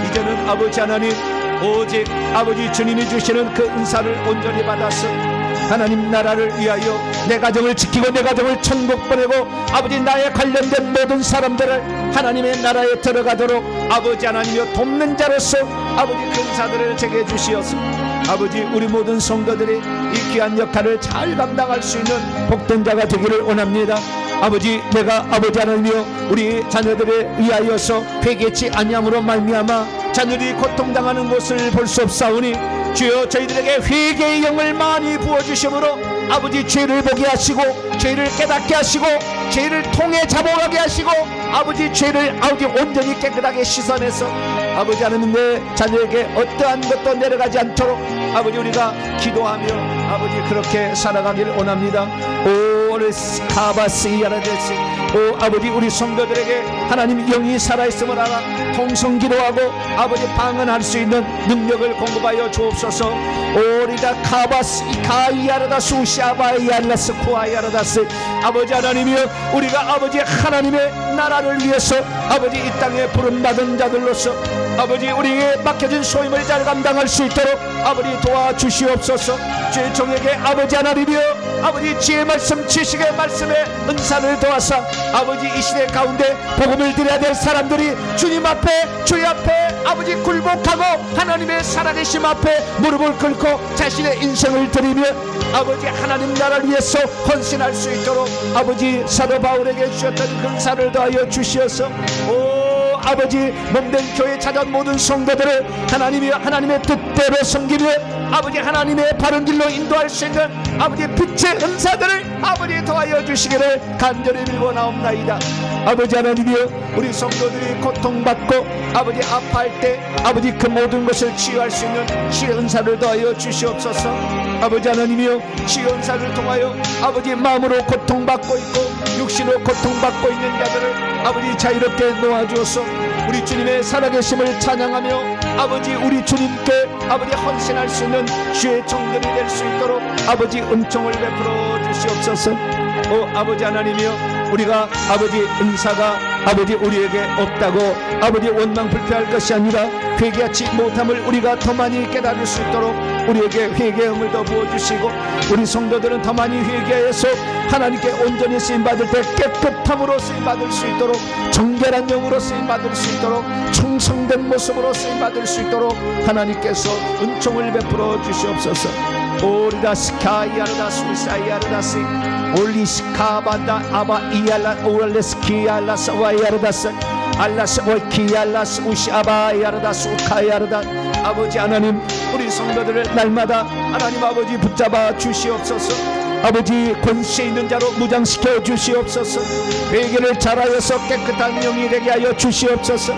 이제는 아버지 하나님 오직 아버지 주님이 주시는 그 은사를 온전히 받아서 하나님 나라를 위하여 내 가정을 지키고 내 가정을 천국 보내고 아버지 나에 관련된 모든 사람들을 하나님의 나라에 들어가도록 아버지 하나님이여 돕는 자로서 아버지 근사들을 제게 주시옵소서. 아버지 우리 모든 성도들이 이 귀한 역할을 잘 감당할 수 있는 복된 자가 되기를 원합니다. 아버지 내가 아버지 하나님이여 우리 자녀들에 위하여서 회개치 아니함으로 말미암아 자녀들이 고통당하는 것을 볼 수 없사오니 주여 저희들에게 회개의 영을 많이 부어주심으로 아버지 죄를 보게 하시고 죄를 깨닫게 하시고 죄를 통해 잡아가게 하시고 아버지 죄를 아버지 온전히 깨끗하게 씻어내서 아버지 하나님 내 자녀에게 어떠한 것도 내려가지 않도록 아버지 우리가 기도하며 아버지 그렇게 살아가기를 원합니다. 오르스카바스이아라데시 오 아버지 우리 성도들에게 하나님 영이 살아있음을 알아 통성기도하고 아버지 방언할 수 있는 능력을 공급하여 주옵소서. 오리다 카바스 이카이아라다스 우샤바이알라스 쿠아이아라다스 아버지 하나님이여 우리가 아버지 하나님의 나라를 위해서 아버지 이 땅에 부름받은 자들로서 아버지 우리에게 맡겨진 소임을 잘 감당할 수 있도록 아버지 도와주시옵소서. 주의 종에게 아버지 하나님이여 아버지 지혜의 말씀 지식의 말씀에 은사를 도와서 아버지 이 시대 가운데 복음을 드려야 될 사람들이 주님 앞에 주의 앞에 아버지 굴복하고 하나님의 살아계심 앞에 무릎을 꿇고 자신의 인생을 드리며 아버지 하나님 나라를 위해서 헌신할 수 있도록 아버지 사도 바울에게 주셨던 근사를 더하여 주시어서 아버지 몸된 교회 찾아온 모든 성도들을 하나님의 뜻대로 섬기며 아버지 하나님의 바른 길로 인도할 수 있는 아버지 빛의 은사들을 아버지 도와여 주시기를 간절히 빌고나옵나이다. 아버지 하나님이여 우리 성도들이 고통받고 아버지 아파할 때 아버지 그 모든 것을 치유할 수 있는 치유 은사를 더하여 주시옵소서. 아버지 하나님이여 치유 은사를 통하여 아버지 마음으로 고통받고 있고 육신으로 고통받고 있는 자들을 아버지 자유롭게 놓아주어서 우리 주님의 살아계심을 찬양하며 아버지 우리 주님께 아버지 헌신할 수 있는 주의 종들이 될 수 있도록 아버지 은총을 베풀어 주시옵소서. 아버지 하나님이여 우리가 아버지 은사가 아버지 우리에게 없다고 아버지 원망불패할 것이 아니라 회개하지 못함을 우리가 더 많이 깨달을 수 있도록 우리에게 회개의 영을 더 부어주시고 우리 성도들은 더 많이 회개해서 하나님께 온전히 쓰임받을 때 깨끗함으로 쓰임받을 수 있도록 정결한 영으로 쓰임받을 수 있도록 충성된 모습으로 쓰임받을 수 있도록 하나님께서 은총을 베풀어 주시옵소서. 오리다스카이아르다 수사이아르다스 올리스카반다 아바 이알라 오랄레스키알라스 와이아르다스 알라스 오키알라스 우시아바이아르다스 우카이아르다 아버지 하나님 우리 성도들을 날마다 하나님 아버지 붙잡아 주시옵소서. 아버지 권세 있는 자로 무장시켜 주시옵소서. 회개를 잘하여서 깨끗한 영이 되게 하여 주시옵소서.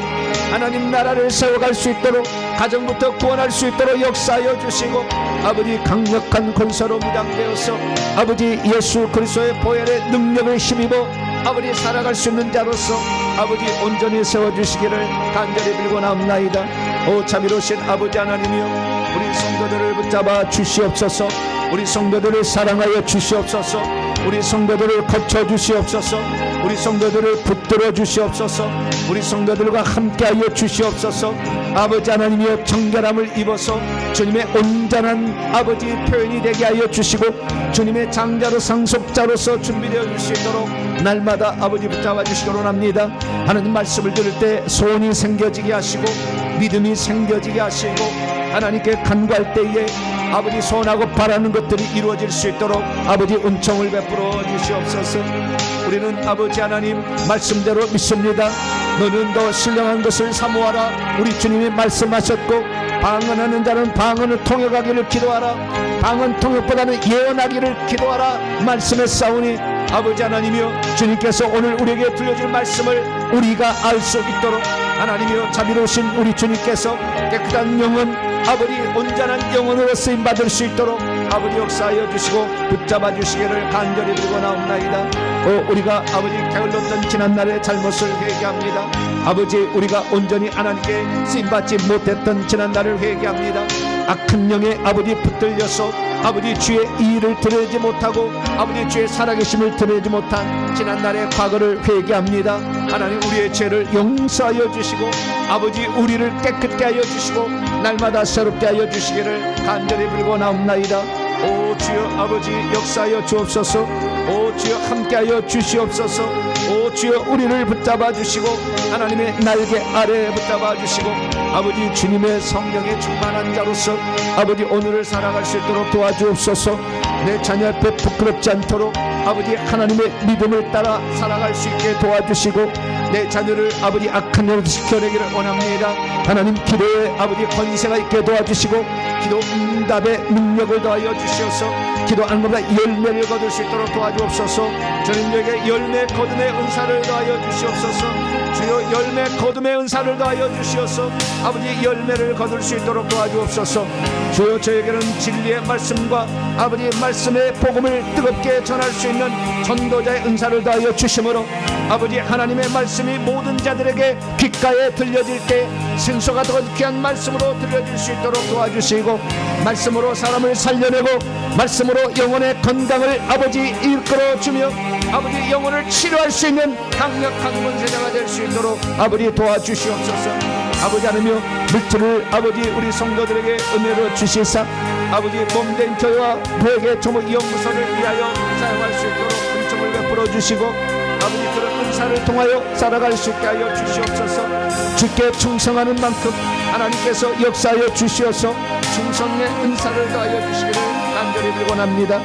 하나님 나라를 세워갈 수 있도록 가정부터 구원할 수 있도록 역사하여 주시고 아버지 강력한 권세로 무장되어서 아버지 예수 그리스도의 보혈의 능력을 힘입어 아버지 살아갈 수 있는 자로서 아버지 온전히 세워주시기를 간절히 빌고나옵나이다. 오 자비로우신 아버지 하나님이여 우리 성도들을 붙잡아 주시옵소서. 우리 성도들을 사랑하여 주시옵소서. 우리 성도들을 거쳐 주시옵소서. 우리 성도들을 붙들어 주시옵소서. 우리 성도들과 함께하여 주시옵소서. 아버지 하나님이여, 정결함을 입어서 주님의 온전한 아버지 표현이 되게 하여 주시고, 주님의 장자로 상속자로서 준비되어 줄 수 있도록 날마다 아버지 붙잡아 주시기 원합니다. 하나님 말씀을 들을 때 소원이 생겨지게 하시고, 믿음이 생겨지게 하시고, 하나님께 간구할 때에 아버지 소원하고 바라는 것들이 이루어질 수 있도록 아버지 은총을 베풀어 주시옵소서. 우리는 아버지 하나님 말씀대로 믿습니다. 너는 더 신령한 것을 사모하라. 우리 주님이 말씀하셨고, 방언하는 자는 방언을 통역하기를 기도하라. 방언 통역보다는 예언하기를 기도하라 말씀했사오니, 아버지 하나님이여, 주님께서 오늘 우리에게 들려줄 말씀을 우리가 알 수 있도록 하나님이여, 자비로우신 우리 주님께서 깨끗한 영혼, 아버지 온전한 영혼으로 쓰임받을 수 있도록 아버지 역사하여 주시고 붙잡아 주시기를 간절히 빌고 나옵나이다. 우리가 아버지 게을렀던 지난날의 잘못을 회개합니다. 아버지, 우리가 온전히 하나님께 쓰임받지 못했던 지난날을 회개합니다. 악한 영에 아버지 붙들려서 아버지 주의 일을 드러내지 못하고 아버지 주의 살아계심을 드러내지 못한 지난날의 과거를 회개합니다. 하나님, 우리의 죄를 용서하여 주시고 아버지 우리를 깨끗게 하여 주시고 날마다 새롭게 하여 주시기를 간절히 빌고 나옵나이다. 오 주여, 아버지 역사하여 주옵소서. 오 주여, 함께하여 주시옵소서. 오 주여, 우리를 붙잡아 주시고 하나님의 날개 아래에 붙잡아 주시고 아버지 주님의 성령에 충만한 자로서 아버지 오늘을 살아갈 수 있도록 도와주옵소서. 내 자녀 앞에 부끄럽지 않도록 아버지 하나님의 믿음을 따라 살아갈 수 있게 도와주시고, 내 자녀를 아버지 악한 일을 지켜내기를 원합니다. 하나님, 기도에 아버지 권세가 있게 도와주시고 기도 응답의 능력을 더하여 주시옵소서. 기도하는 것보다 열매를 거둘 수 있도록 도와주옵소서. 주님에게 열매 거둠의 은사를 더하여 주시옵소서. 주여, 열매 거둠의 은사를 더하여 주시옵소서. 아버지, 열매를 거둘 수 있도록 도와주옵소서. 주여, 저에게는 진리의 말씀과 아버지 말씀의 복음을 뜨겁게 전할 수 있는 전도자의 은사를 더하여 주심으로 아버지 하나님의 말씀이 모든 자들에게 귓가에 들려질 때 생수가 더 귀한 말씀으로 들려질 수 있도록 도와주시고, 말씀으로 사람을 살려내고 말씀으로 영혼의 건강을 아버지 이끌어주며 아버지 영혼을 치료할 수 있는 강력한 권세자가 될 수 있도록 아버지 도와주시옵소서. 아버지 하나님여, 물질을 아버지 우리 성도들에게 은혜로 주시사 아버지 몸된 교회와 부에게 조목 연구소를 위하여 사용할 수 있도록 은총을 베풀어 주시고 아버지 그런 은사를 통하여 살아갈 수 있게 하여 주시옵소서. 주께 충성하는 만큼 하나님께서 역사하여 주시어서 충성의 은사를 더하여 주시기를 간절히 빌곤합니다.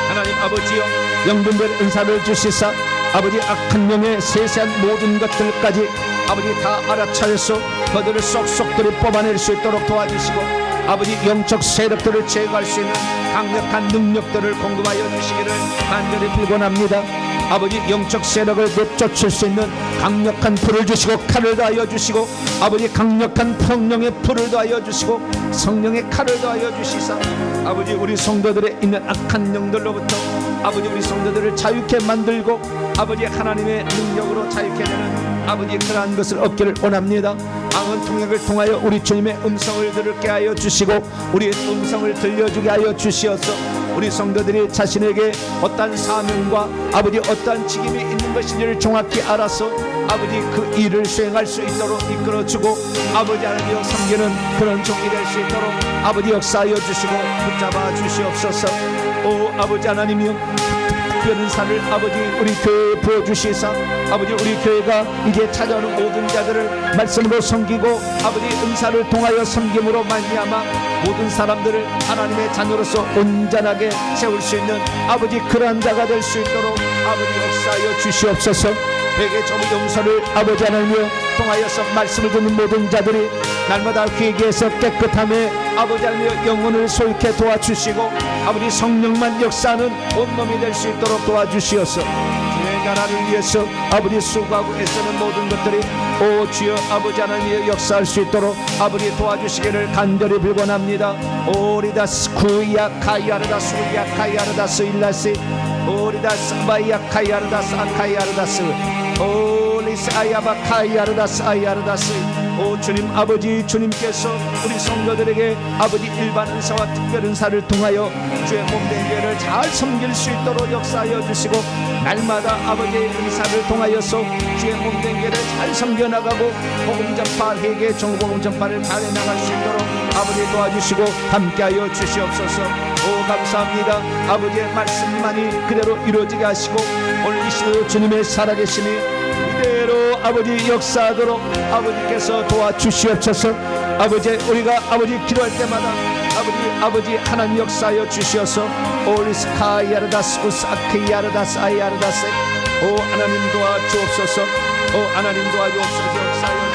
하나님 아버지여, 영분별 은사를 주시사 아버지 악한 영의 세세한 모든 것들까지 아버지 다 알아차려서 그들을 쏙쏙들이 뽑아낼 수 있도록 도와주시고 아버지 영적 세력들을 제거할 수 있는 강력한 능력들을 공급하여 주시기를 간절히 빌곤합니다. 아버지 영적 세력을 내쫓을 수 있는 강력한 불을 주시고 칼을 더하여 주시고 아버지 강력한 성령의 불을 더하여 주시고 성령의 칼을 더하여 주시사 아버지 우리 성도들의 있는 악한 영들로부터 아버지 우리 성도들을 자유케 만들고 아버지 하나님의 능력으로 자유케 되는 아버지 그러한 것을 얻기를 원합니다. 방언 통역을 통하여 우리 주님의 음성을 들을게 하여 주시고 우리의 음성을 들려주게 하여 주시어서 우리 성도들이 자신에게 어떠한 사명과 아버지 어떠한 직임이 있는 것인지를 정확히 알아서 아버지 그 일을 수행할 수 있도록 이끌어주고 아버지 하나님여 섬기는 그런 종이 될 수 있도록 아버지 역사하여 주시고 붙잡아 주시옵소서. 오 아버지 하나님이여, 특별한 은사를 아버지 우리 교회에 부어주시사 아버지 우리 교회가 이제 찾아오는 모든 자들을 말씀으로 섬기고 아버지 은사를 통하여 섬김으로 말미암아 모든 사람들을 하나님의 자녀로서 온전하게 세울 수 있는 아버지 그러한 자가 될 수 있도록 아버지 역사하여 주시옵소서. 회개 점 용서를 아버지 하나님이여 통하여서 말씀을 듣는 모든 자들이 날마다 회개해서 깨끗함에 아버지 하나님이여 영혼을 소유케 도와주시고 아버지 성령만 역사하는 온몸이 될 수 있도록 도와주시옵소서. 주의 나라를 위해서 아버지 수고하고 애쓰는 모든 것들이 오 주여 아버지 하나님의 역사할 수 있도록 아버지 도와주시기를 간절히 빌곤합니다. 오리다스 구야 카이아르다스 우야 카이아르다스 일라시 오리다스 바이야 카이아르다스 아카이아르다스 오리스 아야바 카이아르다스 아이아르다스 오 주님 아버지, 주님께서 우리 성도들에게 아버지 일반 은사와 특별 은사를 통하여 주의 몸된 교회를 잘 섬길 수 있도록 역사하여 주시고, 날마다 아버지의 은사를 통하여서 주의 몸된 교회를 잘 섬겨나가고 복음 전파, 회개 정복음 전파를 잘 해나갈 수 있도록 아버지 도와주시고 함께하여 주시옵소서. 오 감사합니다. 아버지의 말씀만이 그대로 이루어지게 하시고 오늘 이 시대도 주님의 살아계심이 그대로 아버지 역사하도록 아버지께서 도와주시옵소서. 아버지 우리가 아버지 기도할 때마다 아버지 하나님 역사하여 주시어서 올리스카 야르다스 우사케 야르다스 아야르다스 오 하나님 도와주옵소서. 오 하나님 도와주옵소서. 역사하여